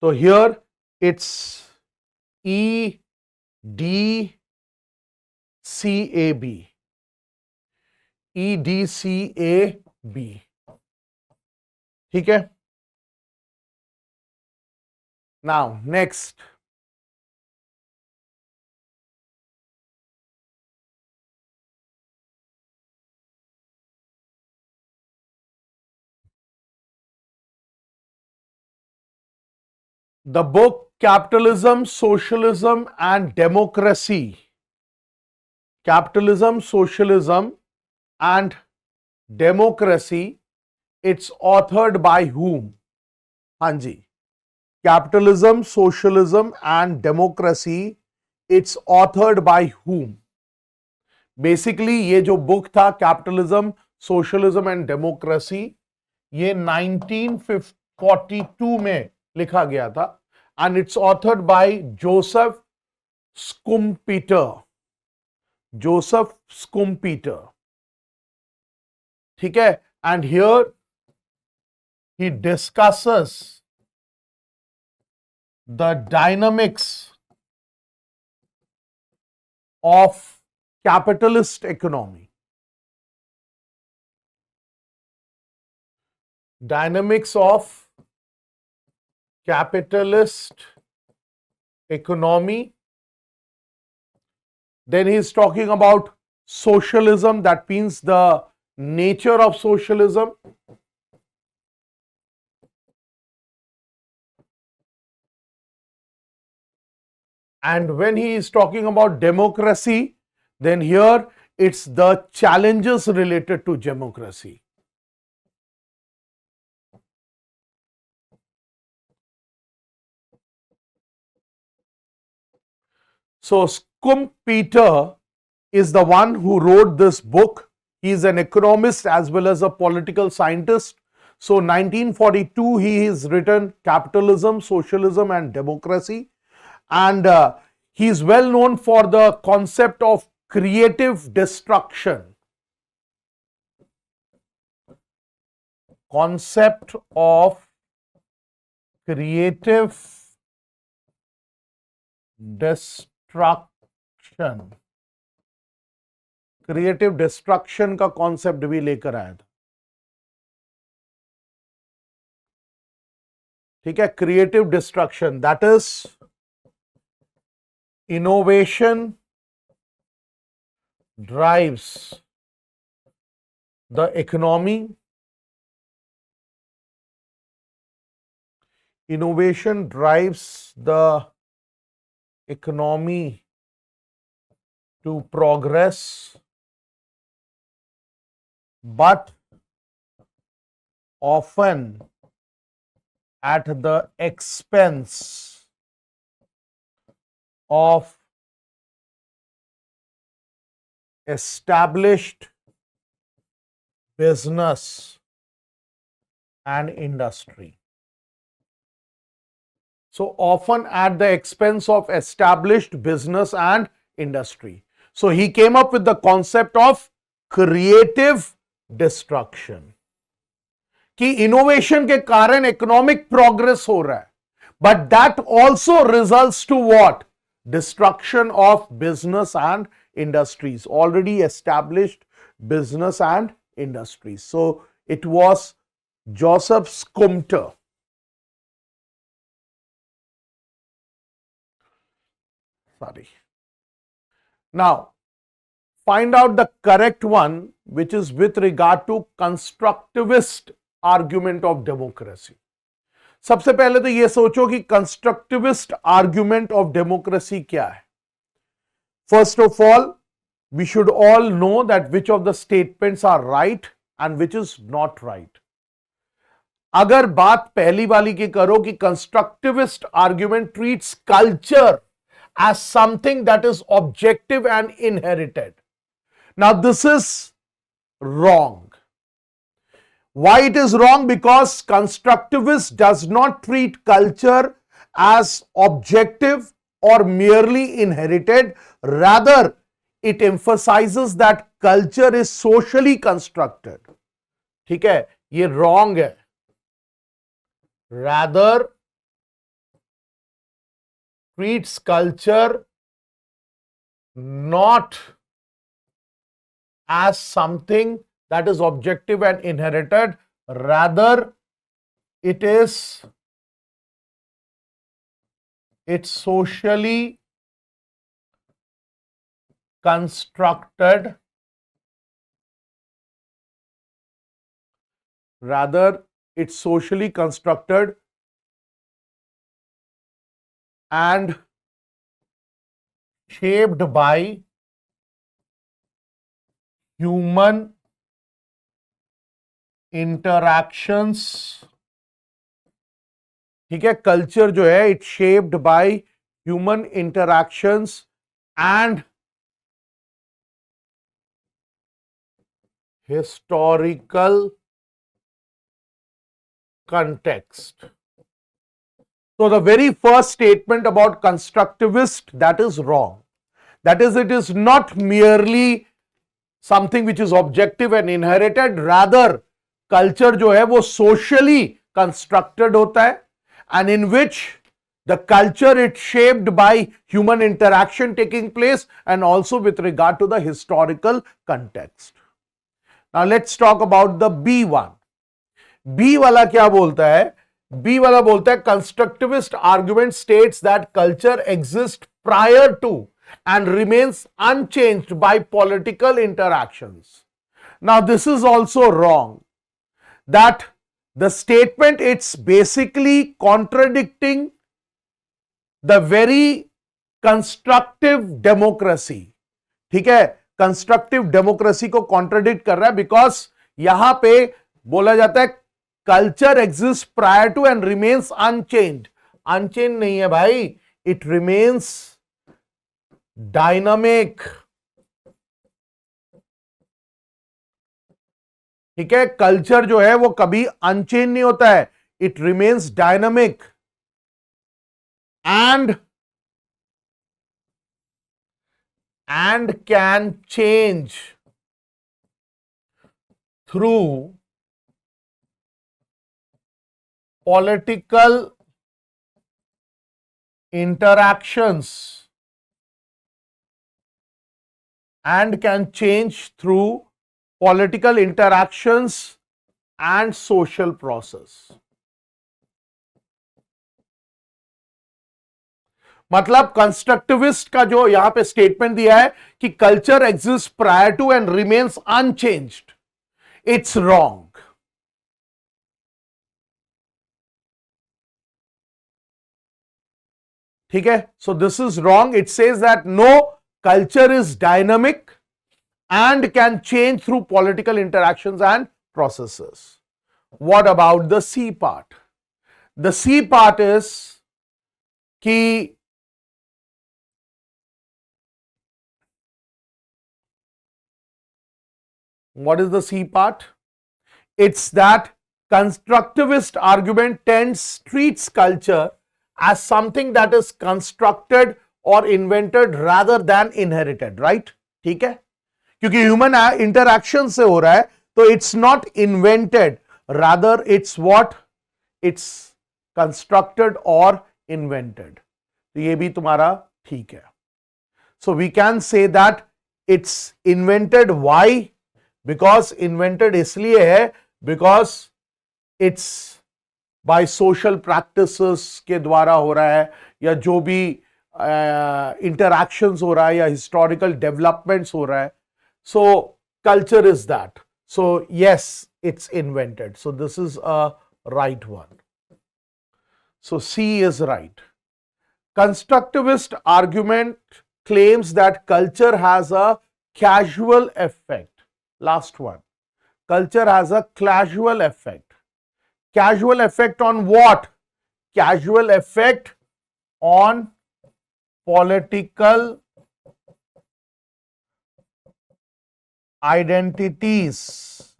So here it's EDCAB. EDCAB. ठीक है. Now next, the book Capitalism, Socialism and Democracy. Capitalism, Socialism and Democracy. It's authored by whom? हाँ जी. Capitalism, Socialism and Democracy. It's authored by whom? Basically ये जो book था Capitalism, Socialism and Democracy, ये 1942 में लिखा गया था and it's authored by Joseph Schumpeter. Joseph Schumpeter. ठीक है. And here he discusses the dynamics of capitalist economy. Dynamics of capitalist economy. Then he is talking about socialism, that means the nature of socialism. And when he is talking about democracy, then here it's the challenges related to democracy. So Schumpeter is the one who wrote this book. He is an economist as well as a political scientist. So 1942 he has written Capitalism, Socialism and Democracy. And he is well known for the concept of creative destruction. Concept of creative destruction. Creative destruction का concept भी लेकर आया था. ठीक है. Creative destruction, that is innovation drives the economy. Innovation drives the economy to progress, but often at the expense of established business and industry. So often at the expense of established business and industry. So he came up with the concept of creative destruction. कि innovation के कारण economic progress हो रहा है, but that also results to what? Destruction of business and industries, already established business and industries. So it was Joseph Schumpeter. Sorry. Now, find out the correct one, which is with regard to constructivist argument of democracy. सबसे पहले तो ये सोचो कि constructivist argument of democracy क्या है. First of all, we should all know that which of the statements are right and which is not right. अगर बात पहली वाली की करो कि constructivist argument treats culture as something that is objective and inherited. Now this is wrong. Why it is wrong? Because constructivist does not treat culture as objective or merely inherited. Rather, it emphasizes that culture is socially constructed. ठीक है, ये wrong है. Rather, treats culture not as something that is objective and inherited. Rather, it's socially constructed. Rather, it's socially constructed and shaped by human interactions. ठीक है, culture जो है it shaped by human interactions and historical context. So the very first statement about constructivist, that is wrong. That is, it is not merely something which is objective and inherited. Rather, culture जो है वो socially constructed होता है and in which the culture is shaped by human interaction taking place and also with regard to the historical context. Now let's talk about the B one. B वाला क्या बोलता है? B वाला बोलता है constructivist argument states that culture exists prior to and remains unchanged by political interactions. Now this is also wrong. That the statement, it's basically contradicting the very constructive democracy. ठीक है, constructive democracy को contradict कर रहा है because यहां पे बोला जाता है culture exist prior to and remains unchanged. Unchange नहीं है भाई, इट रिमेन्स डायनामिक. ठीक है, कल्चर जो है वो कभी अनचेंज नहीं होता है, it remains dynamic and can change through political interactions and can change through political interactions and social process. मतलब कंस्ट्रक्टिविस्ट का जो यहां पे स्टेटमेंट दिया है कि culture exist prior to and remains unchanged, it's wrong. ठीक है, so this is wrong. It says that no, culture is dynamic and can change through political interactions and processes. What about the C part? The C part is कि what is the C part? It's that constructivist argument treats culture as something that is constructed or invented rather than inherited, right? ठीक है, क्योंकि human interaction से हो रहा है तो it's not invented, rather it's what, it's constructed और invented. तो ये भी तुम्हारा ठीक है. So we can say that it's invented. Why? Because invented इसलिए है because it's by social practices के द्वारा हो रहा है, या जो भी इंटरैक्शंस हो रहा है या हिस्टोरिकल डेवलपमेंट्स हो रहा है. So culture is that. So yes, it's invented. So this is a right one. So C is right. Constructivist argument claims that culture has a casual effect. Last one. Culture has a casual effect. Casual effect on what? Casual effect on political identities.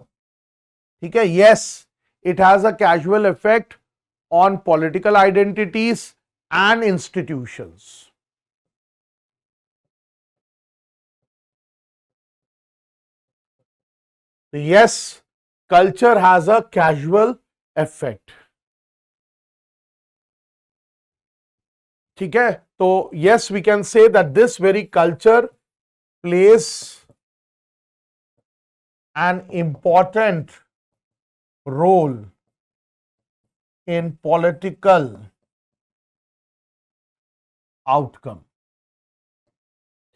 Okay, yes, it has a casual effect on political identities and institutions. Yes, culture has a casual effect. ठीक है, तो yes, we can say that this very culture plays an important role in political outcome.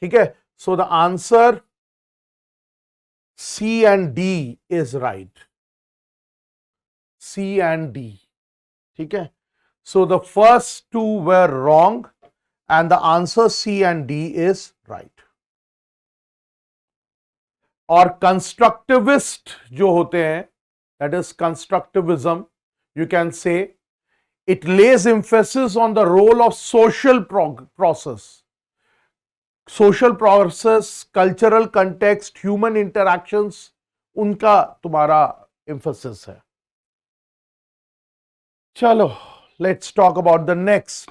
ठीक है, so the answer C and D is right. C and D. ठीक है, so the first two were wrong and the answer C and D is right. और constructivist जो होते हैं, that is constructivism, you can say it lays emphasis on the role of social process, cultural context, human interactions, उनका तुम्हारा emphasis है. चलो, let's talk about the next.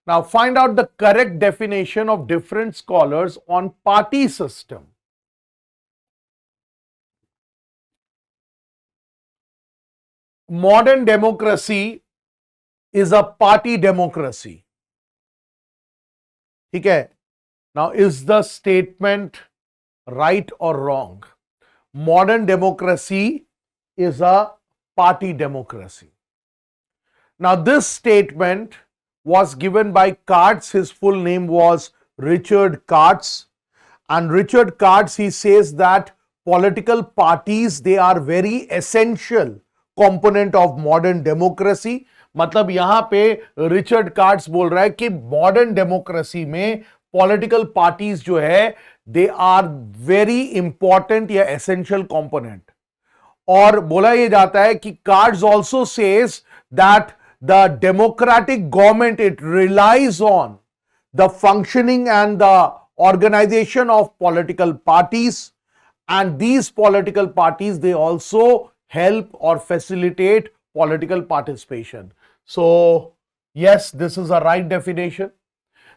Now find out the correct definition of different scholars on party system. Modern democracy is a party democracy. ठीक है? Now is the statement right or wrong? Modern democracy is a party democracy. Now this statement was given by Katz. His full name was Richard Katz, and Richard Katz, he says that political parties, they are very essential component of modern democracy. मतलब यहाँ पे Richard cuts बोल रहा है कि modern democracy में political parties जो है दे आर वेरी इंपॉर्टेंट या एसेंशियल कंपोनेंट. और बोला ये जाता है कि cuts also says that the democratic government, it relies on the functioning and the organization of political parties, and these political parties, they also help or facilitate political participation. So yes, this is a right definition.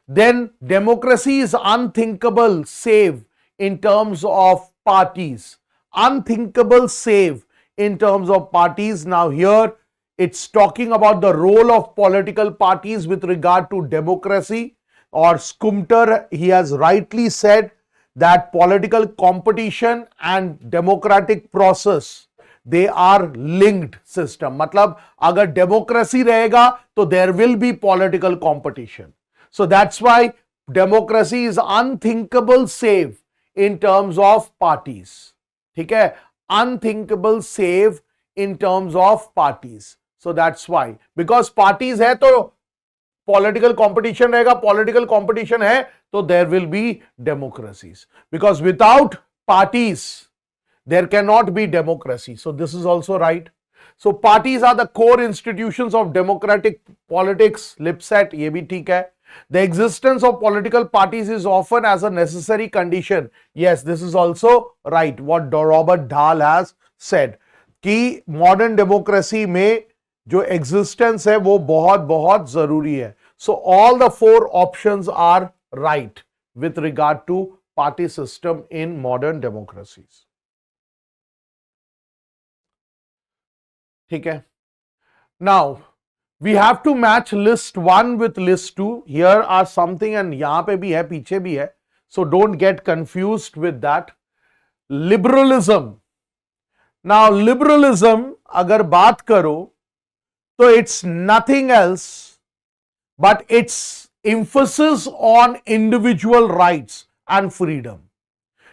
Then democracy is unthinkable save in terms of parties. Unthinkable save in terms of parties. Now here it's talking about the role of political parties with regard to democracy. Or Skumter, he has rightly said that political competition and democratic process, they are linked system. मतलब अगर democracy रहेगा तो there will be political competition. So that's why democracy is unthinkable save in terms of parties. ठीक है, unthinkable save in terms of parties. So that's why, because parties है तो political competition रहेगा, political competition है तो there will be democracies, because without parties there cannot be democracy. So this is also right. So parties are the core institutions of democratic politics. Lipset, ये भी ठीक है. The existence of political parties is often as a necessary condition. Yes, this is also right, what Robert Dahl has said, कि modern democracy में जो existence है वो बहुत बहुत जरूरी है. So all the four options are right with regard to party system in modern democracies. ठीक है. Now we have to match list 1 with list 2. Here are something, and यहाँ पे भी है, पीछे भी है. So don't get confused with that. Liberalism. Now liberalism अगर बात करो तो it's nothing else but its emphasis on individual rights and freedom.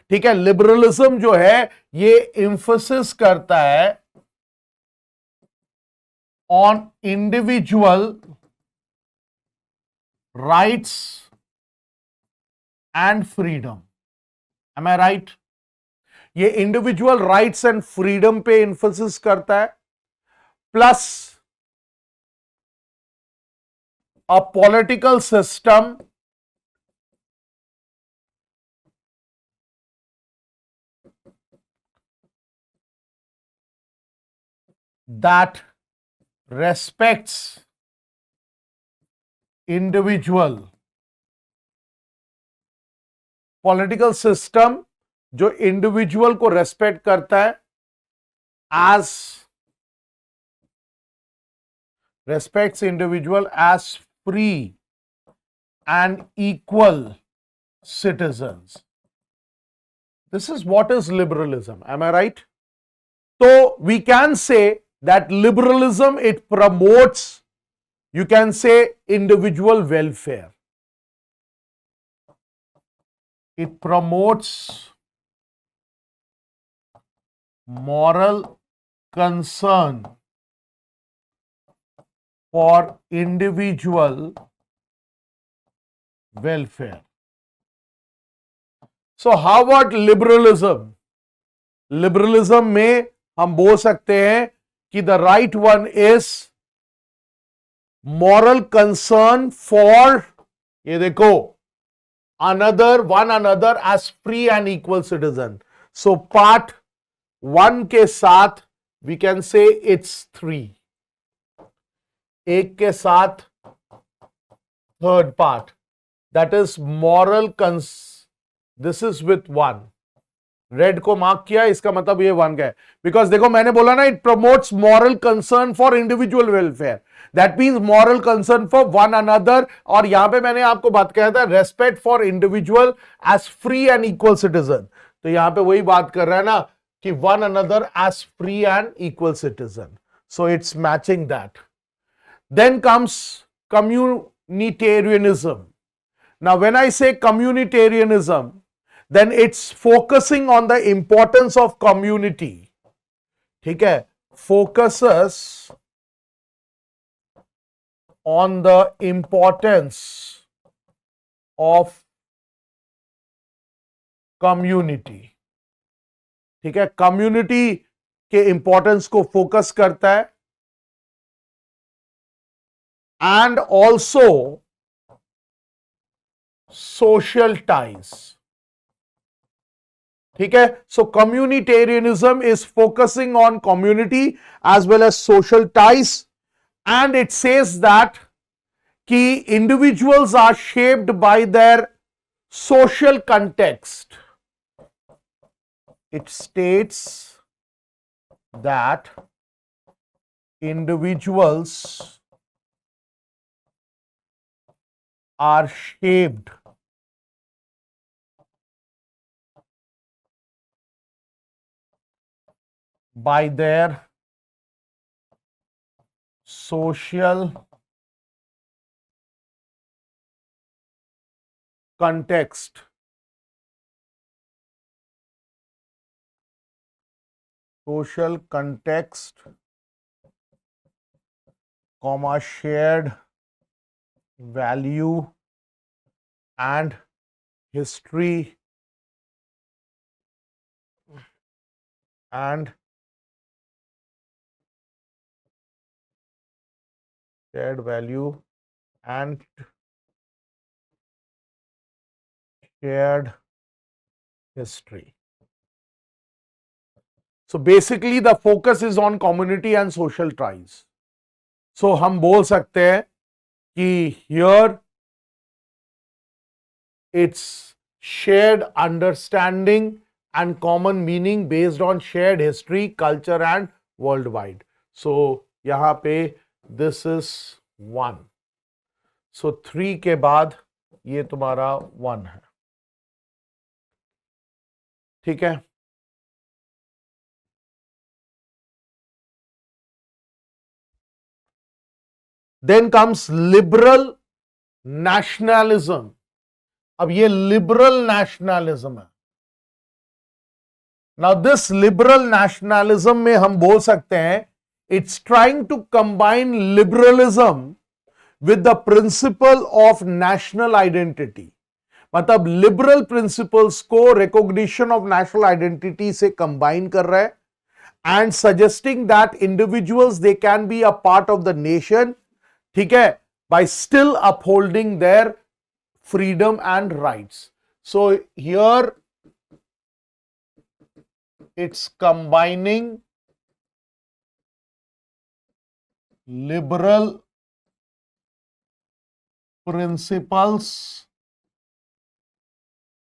ठीक है, लिबरलिज्म जो है ये emphasis करता है on individual rights and freedom. Am I right? ये इंडिविजुअल राइट्स एंड फ्रीडम पे इंफोसिस करता है, plus a political system that respects individual, political system जो इंडिविजुअल को रेस्पेक्ट करता है as respects individual as free and equal citizens. This is what is liberalism. Am I right? So we can say that liberalism, it promotes, you can say, individual welfare. It promotes moral concern for individual welfare. So how about liberalism? Liberalism में हम बोल सकते हैं कि the right one is moral concern for, ये देखो, one another as free and equal citizen. So part 1 के साथ we can say it's 3. एक के साथ third part, that is moral this is with 1. Red को मार्क किया, इसका मतलब ये 1 का है, बिकॉज देखो मैंने बोला ना, it promotes moral concern for individual welfare, that means moral concern for one another, और यहां पे मैंने आपको बात कहा था respect for individual as free and equal citizen, तो यहां पे वही बात कर रहा है ना कि one another as free and equal citizen, so it's matching that. Then comes communitarianism. Now, when I say communitarianism, then it's focusing on the importance of community. ठीक है? Focuses on the importance of community. ठीक है? Community के importance को focus करता है, and also social ties. ठीक है? So communitarianism is focusing on community as well as social ties, and it says that कि individuals are shaped by their social context. It states that individuals are shaped by their social context. Social context, comma, shared value and history and shared value and shared history. So basically the focus is on community and social ties. So हम बोल सकते हैं कि here it's shared understanding and common meaning based on shared history, culture and worldwide. So यहाँ पे this is 1. So 3 के बाद ये तुम्हारा 1 है. ठीक है? Then comes liberal nationalism. अब ये liberal nationalism है. Now this liberal nationalism में हम बोल सकते हैं it's trying to combine liberalism with the principle of national identity. मतलब लिबरल प्रिंसिपल्स को रिकॉग्निशन ऑफ नेशनल आइडेंटिटी से कंबाइन कर रहा है and suggesting that individuals they can be a part of the nation, ठीक है, by still upholding their freedom and rights. So here it's combining liberal principles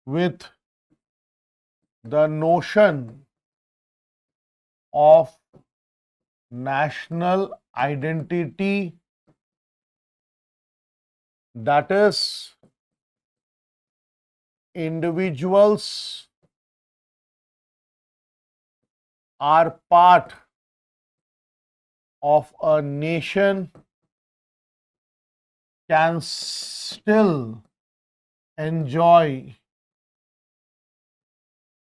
with the notion of national identity, that is, individuals are part of a nation can still enjoy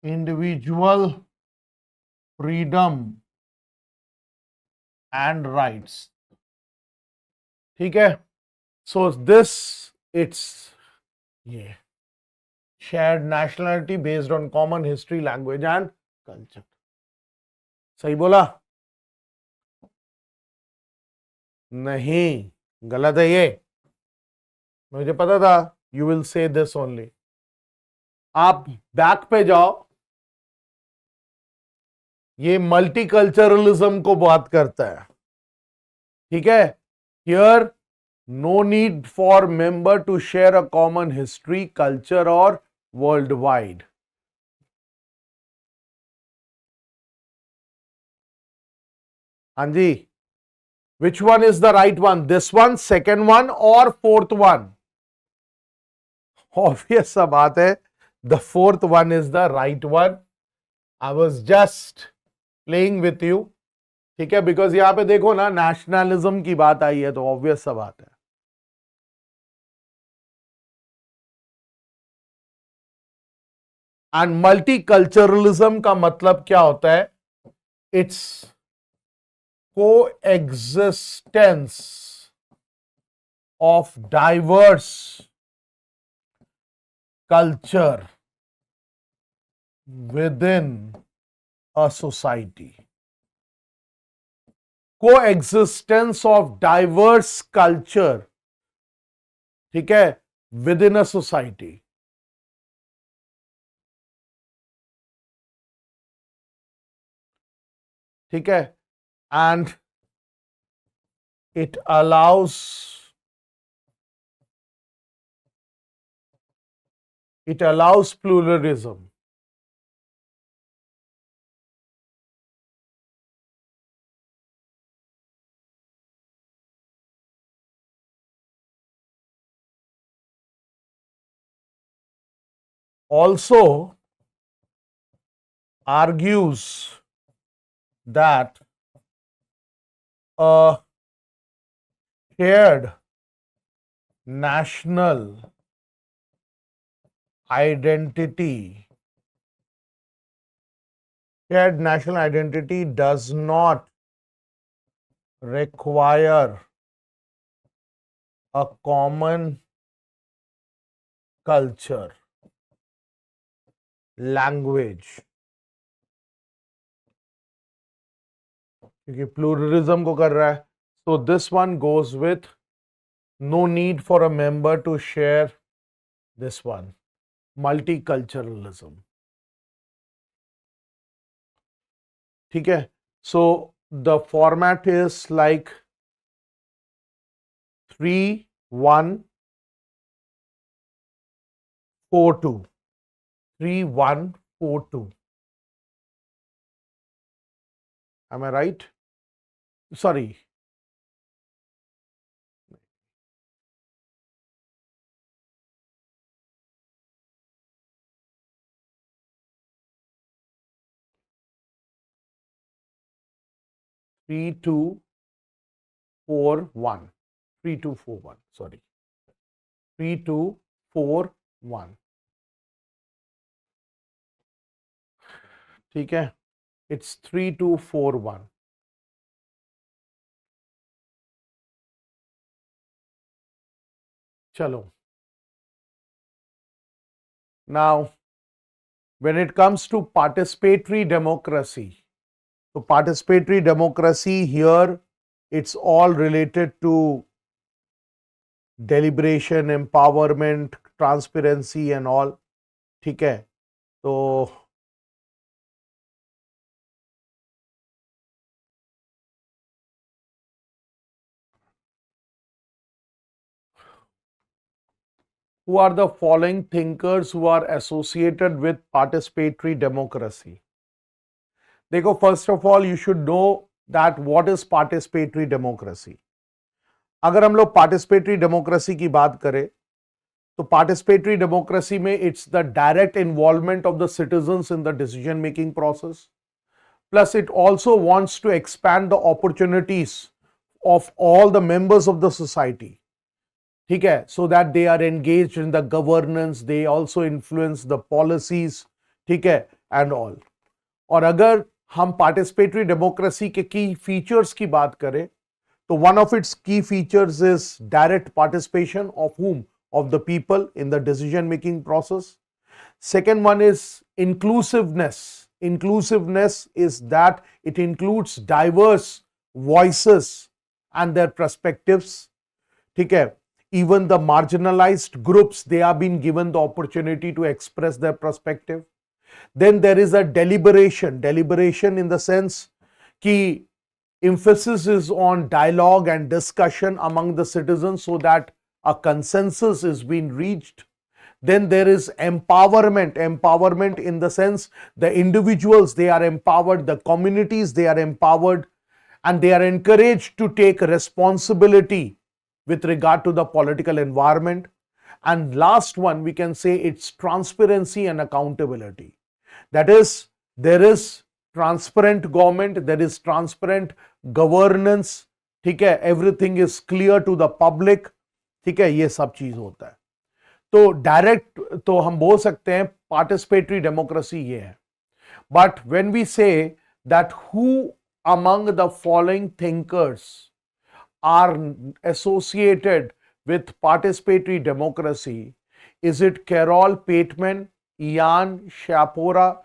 individual freedom and rights. ठीक है. So this it's shared nationality based on common history, language and culture. सही बोला? नहीं, गलत है ये. मुझे पता था you will say this only. आप बैक पे जाओ, ये मल्टीकल्चरलिज्म को बात करता है. ठीक है. Here no need for member to share a common history, culture और वर्ल्ड वाइड. हाँ जी, which one is the right one? This one, second one or fourth one? Obvious सा बात है, the fourth one is the right one. I was just playing with you. ठीक है, because यहाँ पे देखो ना, nationalism की बात आई है तो obvious सा बात है. And multiculturalism का मतलब क्या होता है? It's coexistence of diverse culture within a society. Coexistence of diverse culture, ठीक है, within a society. ठीक है. And it allows pluralism. Also argues that a shared national identity does not require a common culture, language. क्योंकि pluralism को कर रहा है. So this one goes with no need for a member to share this one, multiculturalism. ठीक है. So the format is like 3-1-4-2. 3-1-4-2. Am I right? Sorry. Three, two, 4-1. 3-2-4-1. Sorry. 3-2-4-1. ठीक है. It's 3-2-4-1. चलो, now when it comes to participatory democracy, so participatory democracy here, it's all related to deliberation, empowerment, transparency and all. ठीक है, तो who are the following thinkers who are associated with participatory democracy? देखो, first of all you should know that what is participatory democracy. अगर हम लोग participatory democracy की बात करें तो participatory democracy में it's the direct involvement of the citizens in the decision making process, plus it also wants to expand the opportunities of all the members of the society, ठीक है, so that they are engaged in the governance, they also influence the policies, ठीक है, and all. और अगर हम participatory democracy के key features की बात करें तो one of its key features is direct participation of whom? Of the people in the decision making process. Second one is inclusiveness. Inclusiveness is that it includes diverse voices and their perspectives, ठीक है. Even the marginalized groups, they have been given the opportunity to express their perspective. Then there is a deliberation in the sense कि emphasis is on dialogue and discussion among the citizens so that a consensus is being reached. Then there is empowerment in the sense the individuals, they are empowered, the communities, they are empowered, and they are encouraged to take responsibility with regard to the political environment. And last one, we can say it's transparency and accountability. That is, there is transparent government, there is transparent governance, ठीक है, everything is clear to the public, ठीक है, ये सब चीज होता है. तो डायरेक्ट तो हम बोल सकते हैं पार्टिसिपेटरी डेमोक्रेसी ये है. But when we say that who among the following thinkers are associated with participatory democracy, is it Carol Pateman, Ian Shapora,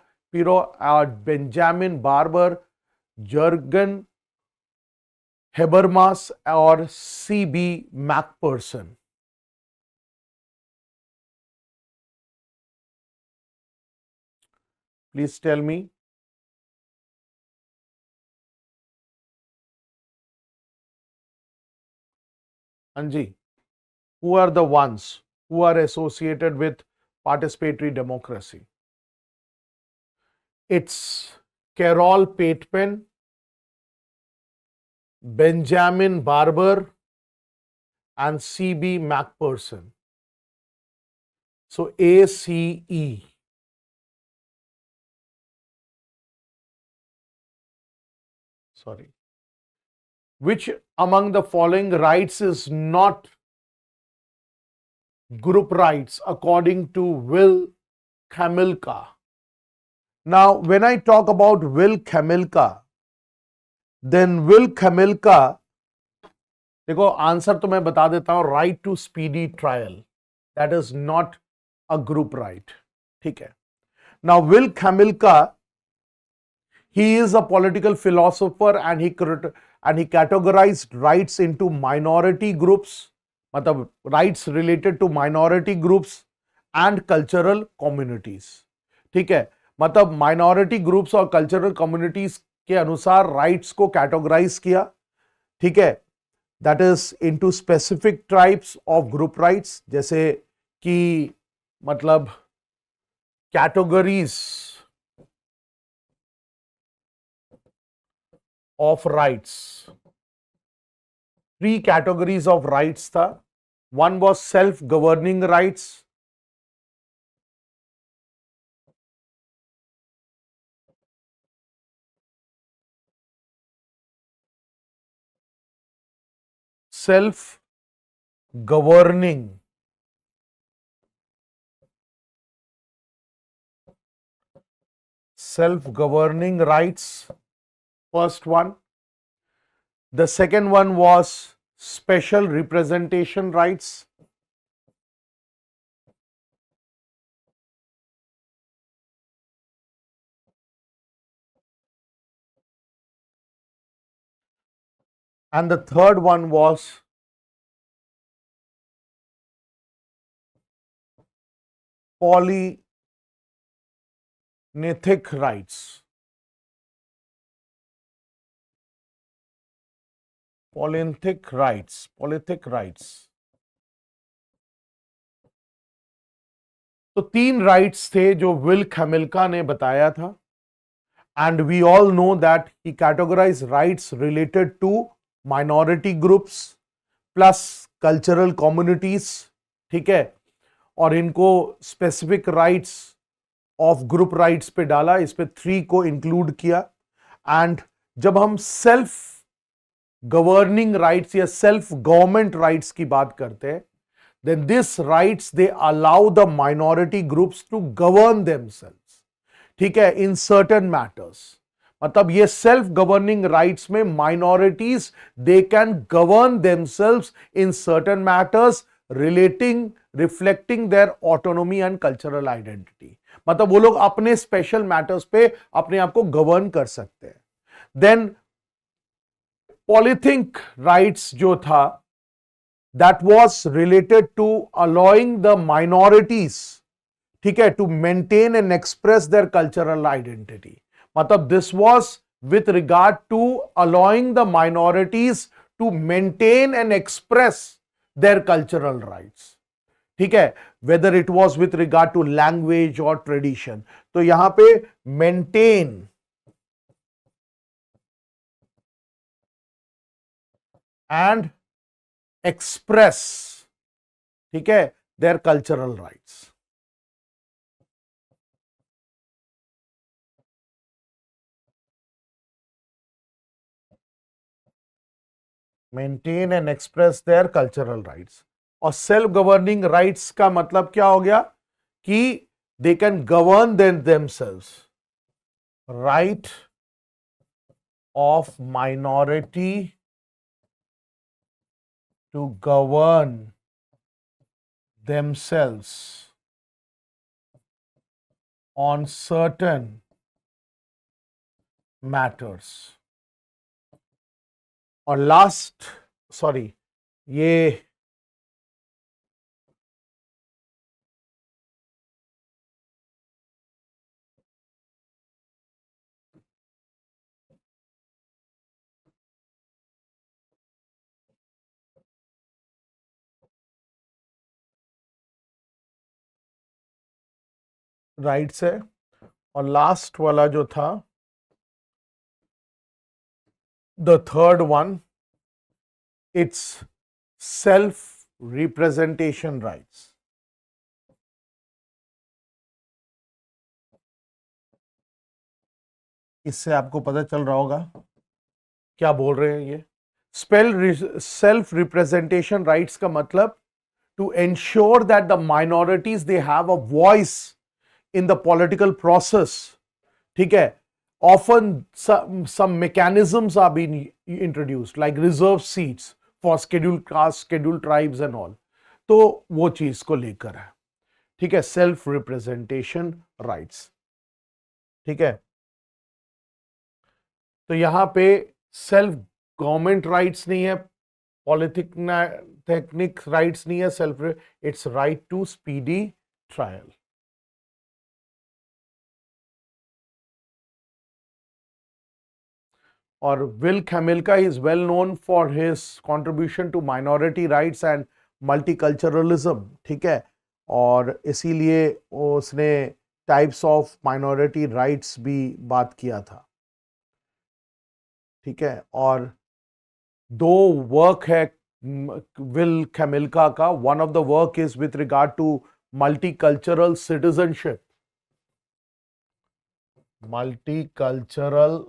Benjamin Barber, Jürgen Habermas or C.B. McPherson? Please tell me. Anji, who are the ones who are associated with participatory democracy? It's Carol Pateman, Benjamin Barber, and C.B. McPherson. So ACE. Sorry. Which among the following rights is not group rights according to 𝐃𝐫𝐢𝐬𝐴? Now, when I talk about 𝐃𝐫𝐢𝐬𝐴, then 𝐃𝐫𝐢𝐬𝐴, देखो answer तो मैं बता देता हूं, right to speedy trial, that is not a group right, ठीक है. Now 𝐃𝐫𝐢𝐬𝐴, he is a political philosopher and he categorized rights into minority groups, मतलब rights related to minority groups and cultural communities, ठीक है. मतलब minority groups और cultural communities के अनुसार rights को categorize किया, ठीक है. That is into specific types of group rights, जैसे कि मतलब categories of rights. 3 categories of rights tha. One was self-governing rights, self-governing rights, first one. The second one was special representation rights. and the third one was polygnathic rights. Polygnathic rights. तो 3 rights थे जो will खमिल्का ने बताया था, and we all know that he categorize rights related to minority groups plus cultural communities, ठीक है, और इनको specific rights of group rights पे डाला, इस पे 3 को इंक्लूड किया। एंड जब हम सेल्फ गवर्निंग राइट्स या सेल्फ गवर्नमेंट राइट्स की बात करते हैं, then this rights they allow the minority groups to govern themselves, ठीक है, in certain matters। मतलब ये सेल्फ गवर्निंग राइट्स में minorities they can govern themselves in certain matters reflecting their autonomy and cultural identity. मतलब वो लोग अपने special matters पे अपने आप को गवर्न कर सकते हैं। देन पॉलिथिक राइट्स जो था, that was related to allowing the minorities, ठीक है, to maintain and express their cultural identity। मतलब this was with regard to allowing the minorities to maintain and express their cultural rights, ठीक है, whether it was with regard to language or tradition। तो यहां पे maintain and express, ठीक है, their cultural rights। Maintain and express their cultural rights. और self governing rights का मतलब क्या हो गया कि they can govern themselves. Right of minority to govern themselves on certain matters। और लास्ट, सॉरी, ये राइट्स है। और लास्ट वाला जो था, the third one, it's self representation rights. इससे आपको पता चल रहा होगा क्या बोल रहे हैं ये। सेल्फ रिप्रेजेंटेशन राइट्स का मतलब to ensure that the minorities they have a voice in the political process, ठीक है। Often some mechanisms are being introduced like reserved seats for scheduled castes, scheduled tribes and all। तो वो चीज को लेकर है, ठीक है, सेल्फ रिप्रेजेंटेशन राइट्स, ठीक है। तो यहां पे सेल्फ गवर्नमेंट राइट्स नहीं है, पॉलिटिक राइट्स नहीं है, self, its right to speedy trial. और Will Kymlicka is well known for his contribution to minority rights and multiculturalism, ठीक है, और इसीलिए उसने टाइप्स ऑफ माइनॉरिटी राइट्स भी बात किया था, ठीक है। और 2 वर्क है विल खमिल्का का। One of the work is with regard to multicultural citizenship, multicultural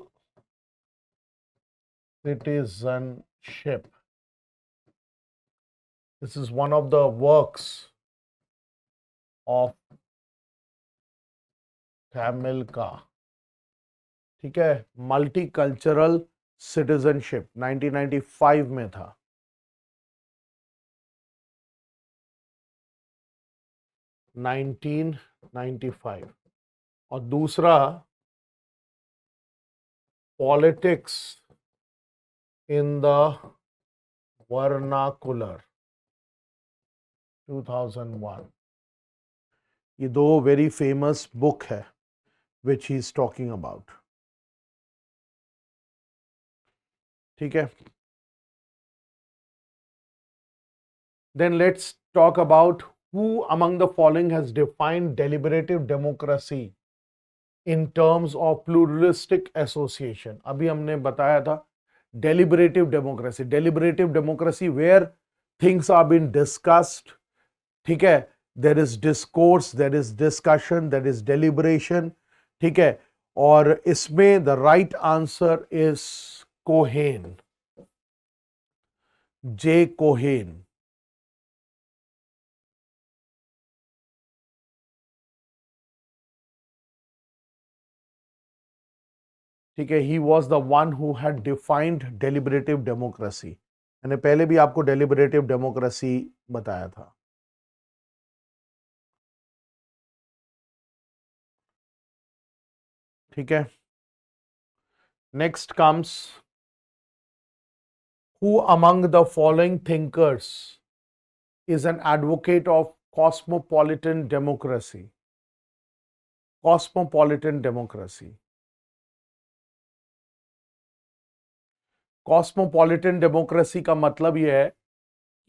citizenship। This is one of the works of Kymlicka, ठीक है। मल्टीकल्चरल सिटीजनशिप 1995 में था। 1995। और दूसरा पॉलिटिक्स in the vernacular 2001. ये दो very famous book है which he is talking about. ठीक है. Then let's talk about who among the following has defined deliberative democracy in terms of pluralistic association. अभी हमने बताया था deliberative democracy. Deliberative democracy where things are being discussed. ठीक है. There is discourse, there is discussion, there is deliberation. ठीक है. और इसमें the right answer is Cohen. J. Cohen. ठीक है. He was the one who had defined deliberative democracy. मैंने पहले भी आपको deliberative democracy बताया था. ठीक है. Next comes, who among the following thinkers is an advocate of cosmopolitan democracy? Cosmopolitan democracy. Cosmopolitan democracy का मतलब यह है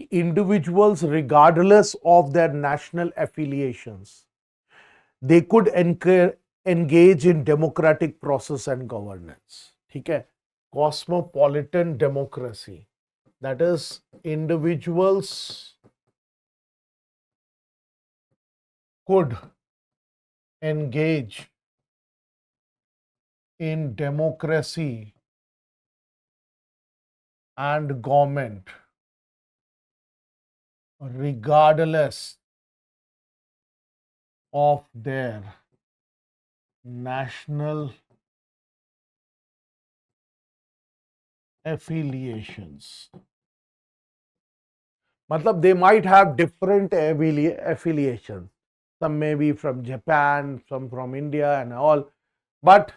कि individuals regardless of their national affiliations, they could engage in democratic process and governance. ठीक है. Cosmopolitan democracy, that is individuals could engage in democracy and government regardless of their national affiliations. मतलब they might have different affiliations. Some may be from Japan, some from India and all, but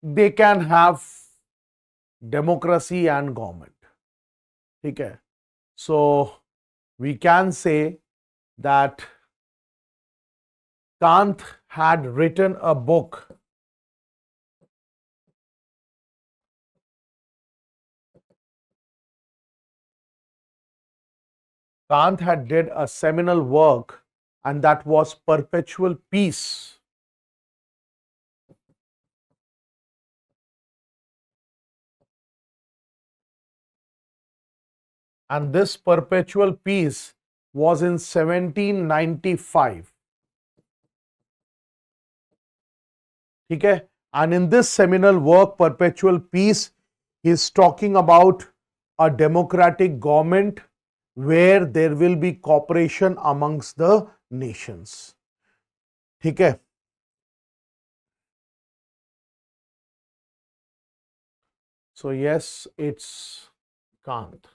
they can have democracy and government. ठीक है. So we can say that Kant had written a book Kant had did a seminal work, and that was Perpetual Peace. And this Perpetual Peace was in 1795. ठीक है. And in this seminal work, Perpetual Peace, he is talking about a democratic government where there will be cooperation amongst the nations. ठीक है. So yes, it's Kant.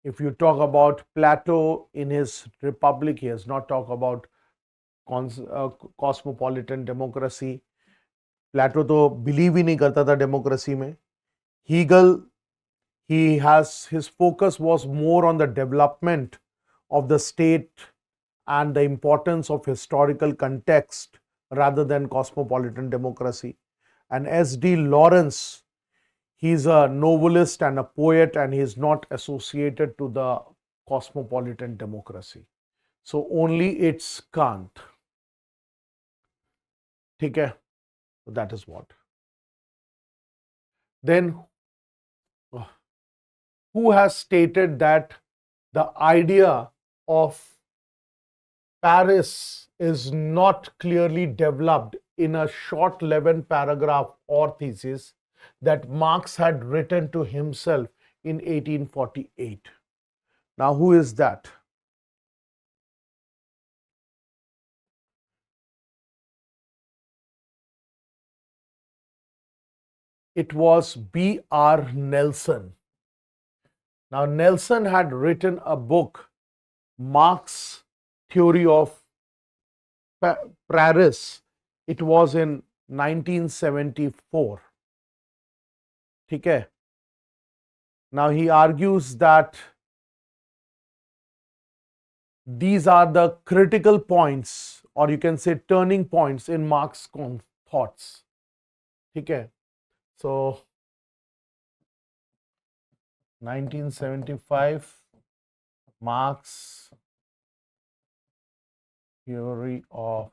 If you talk about Plato in his Republic, he has not talked about cosmopolitan democracy. Plato तो believe ही नहीं करता था democracy में. Hegel, his focus was more on the development of the state and the importance of historical context rather than cosmopolitan democracy. And S.D. Lawrence, he's a novelist and a poet, and he is not associated to the cosmopolitan democracy. So only it's Kant. ठीक है. So that is what. Then who has stated that the idea of Paris is not clearly developed in a short 11 paragraph or thesis that Marx had written to himself in 1848. Now, who is that? It was B.R. Nelson. Now, Nelson had written a book, Marx's Theory of Paris. It was in 1974. ठीक है. Now he argues that these are the critical points, or you can say turning points in Marx's thoughts. Okay, so 1975, Marx theory of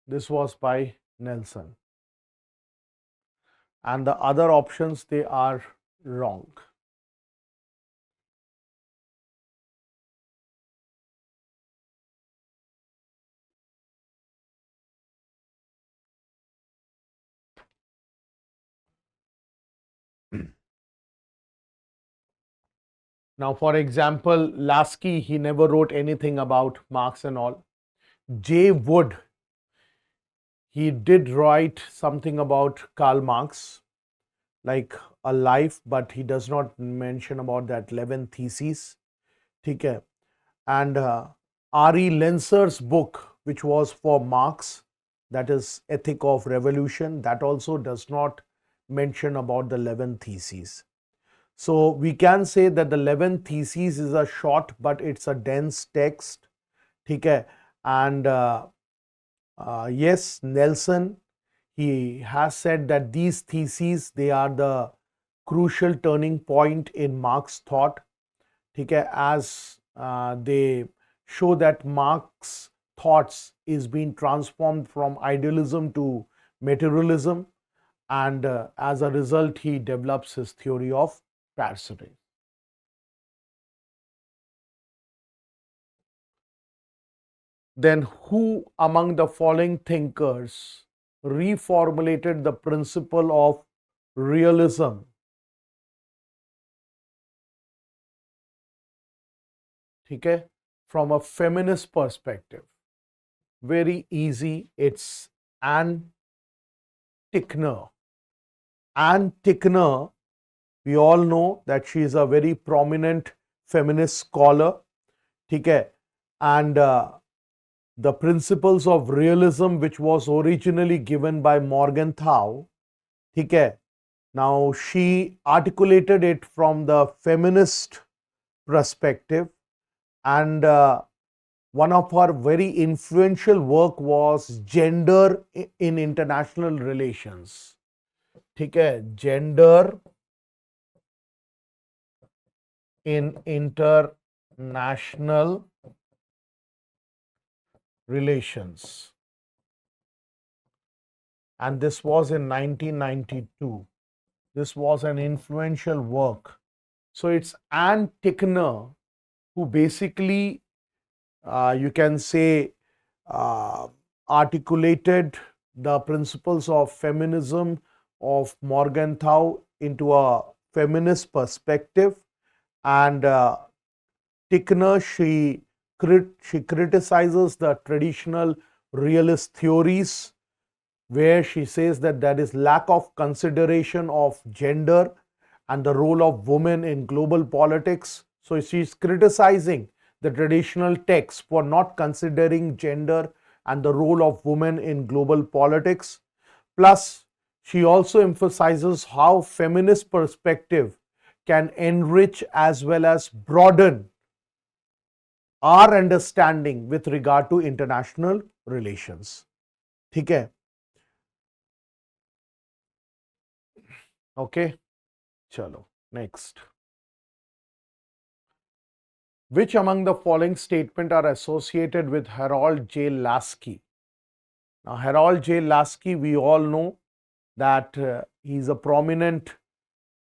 this was by Nelson, and the other options, they are wrong. Now, for example, Lasky, he never wrote anything about Marx and all. J. Wood, he did write something about Karl Marx, like a life, but he does not mention about that 11 theses. Okay. And R.E. Lenser's book, which was for Marx, that is Ethic of Revolution, that also does not mention about the 11 theses. So we can say that the 11 theses is a short, but it's a dense text. Okay. And yes, Nelson, he has said that these theses, they are the crucial turning point in Marx's thought. Okay, as they show that Marx's thoughts is being transformed from idealism to materialism, and as a result, he develops his theory of parasitism. Then who among the following thinkers reformulated the principle of realism? Okay, from a feminist perspective? Very easy, it's Anne Tickner. Anne Tickner, we all know that she is a very prominent feminist scholar. Okay, and the principles of realism, which was originally given by Morgenthau, okay, now she articulated it from the feminist perspective, and one of her very influential work was Gender in International Relations. Okay, Gender in International Relations, and this was in 1992. This was an influential work. So it's Anne Tickner who basically, you can say, articulated the principles of feminism of Morgenthau into a feminist perspective, and Tickner, she criticizes the traditional realist theories, where she says that there is lack of consideration of gender and the role of women in global politics. So she's criticizing the traditional texts for not considering gender and the role of women in global politics. Plus, she also emphasizes how feminist perspective can enrich as well as broaden our understanding with regard to international relations. Okay. Okay. Chalo, next. Which among the following statements are associated with Harold J. Lasky? Now, Harold J. Lasky, we all know that he is a prominent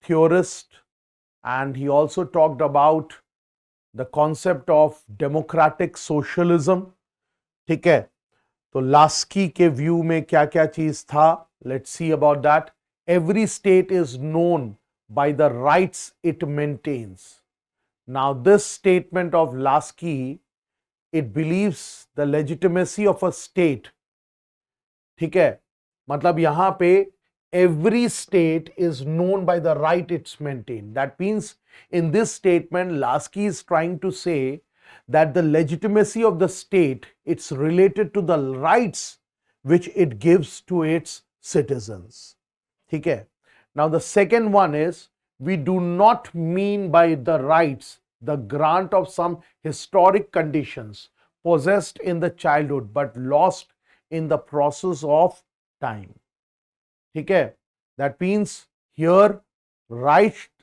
theorist, and he also talked about the concept of democratic socialism. ठीक है, तो Laski के view में क्या क्या चीज था? Let's see about that. Every state is known by the rights it maintains. Now, this statement of Lasky, it believes the legitimacy of a state. ठीक है, मतलब यहां पे every state is known by the right it's maintained. That means in this statement, Lasky is trying to say that the legitimacy of the state, it's related to the rights which it gives to its citizens. Okay. Now the second one is, we do not mean by the rights the grant of some historic conditions possessed in the childhood but lost in the process of time. Okay. That means here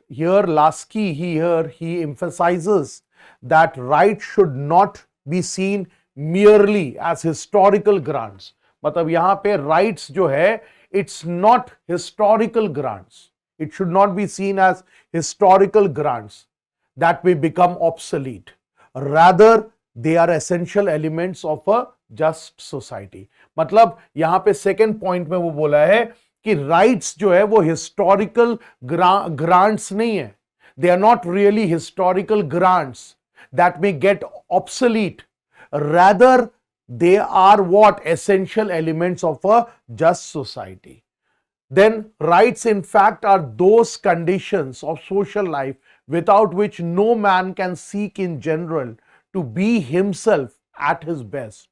Lasky he emphasizes that rights should not be seen merely as historical grants. मतलब यहाँ पे rights जो है, it's not historical grants. It should not be seen as historical grants that may become obsolete. Rather, they are essential elements of a just society. मतलब यहाँ पे second point में वो बोला है कि rights जो है वो historical grants नहीं है. They are not really historical grants that may get obsolete. Rather, they are what? Essential elements of a just society. Then rights in fact are those conditions of social life without which no man can seek in general to be himself at his best.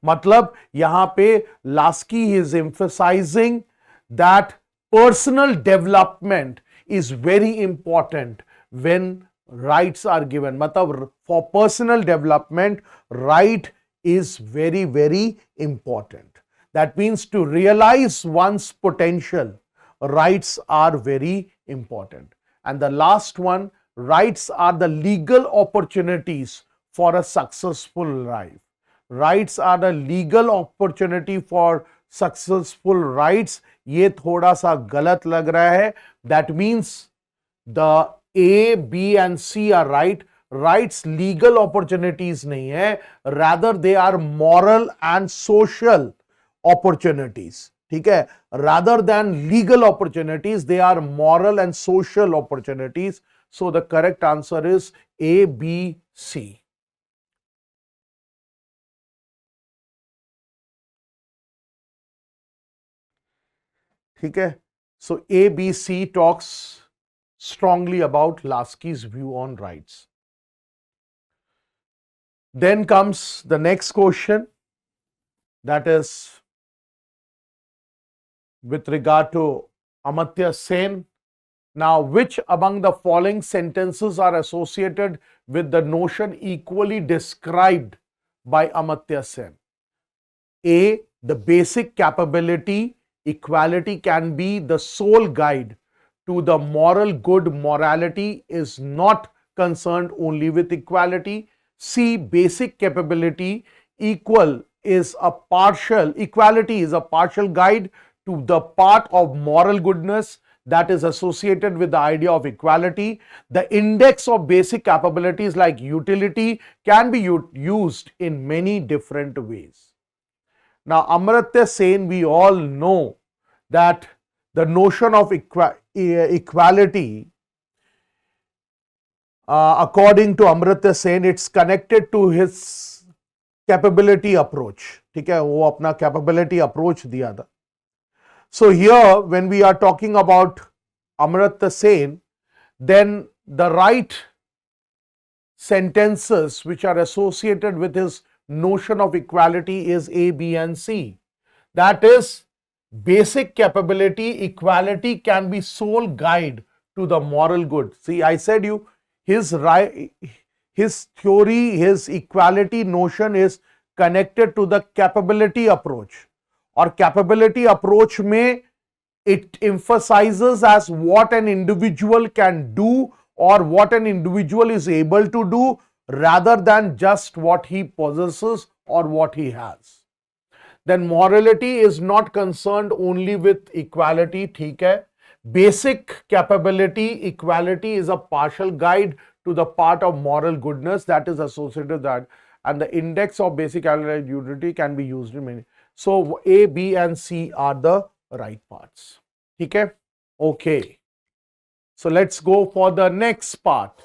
मतलब यहाँ पे Lasky is emphasizing that personal development is very important when rights are given. मतलब for personal development, right is very, very important. That means to realize one's potential, rights are very important. And the last one, rights are the legal opportunities for a successful life. Rights are the legal opportunity for successful rights. ये थोड़ा सा गलत लग रहा है. That means the A, B and C are right. Rights legal opportunities नहीं है. Rather they are moral and social opportunities. ठीक है. Rather than legal opportunities, they are moral and social opportunities. So the correct answer is A, B, C. ठीक है. So A, B, C talks strongly about Lasky's view on rights. Then comes the next question, that is with regard to Amartya Sen. Now, which among the following sentences are associated with the notion equally described by Amartya Sen? A, the basic capability, equality can be the sole guide to the moral good. Morality is not concerned only with equality. C, basic capability, equality is a partial guide to the part of moral goodness that is associated with the idea of equality. The index of basic capabilities like utility can be used in many different ways. Now, Amartya Sen, we all know that the notion of equality, according to Amartya Sen, it's connected to his capability approach. ठीक है, वो अपना capability approach दिया था. So here, when we are talking about Amartya Sen, then the right sentences which are associated with his notion of equality is A, B and C. That is, basic capability, equality can be sole guide to the moral good. See, I said you, his theory, his equality notion is connected to the capability approach. और capability approach में it emphasizes as what an individual can do or what an individual is able to do rather than just what he possesses or what he has. Then morality is not concerned only with equality. ठीक है. Basic capability, equality is a partial guide to the part of moral goodness that is associated with that, and the index of basic utility can be used in many. So A, B and C are the right parts. Okay. Okay. So let's go for the next part.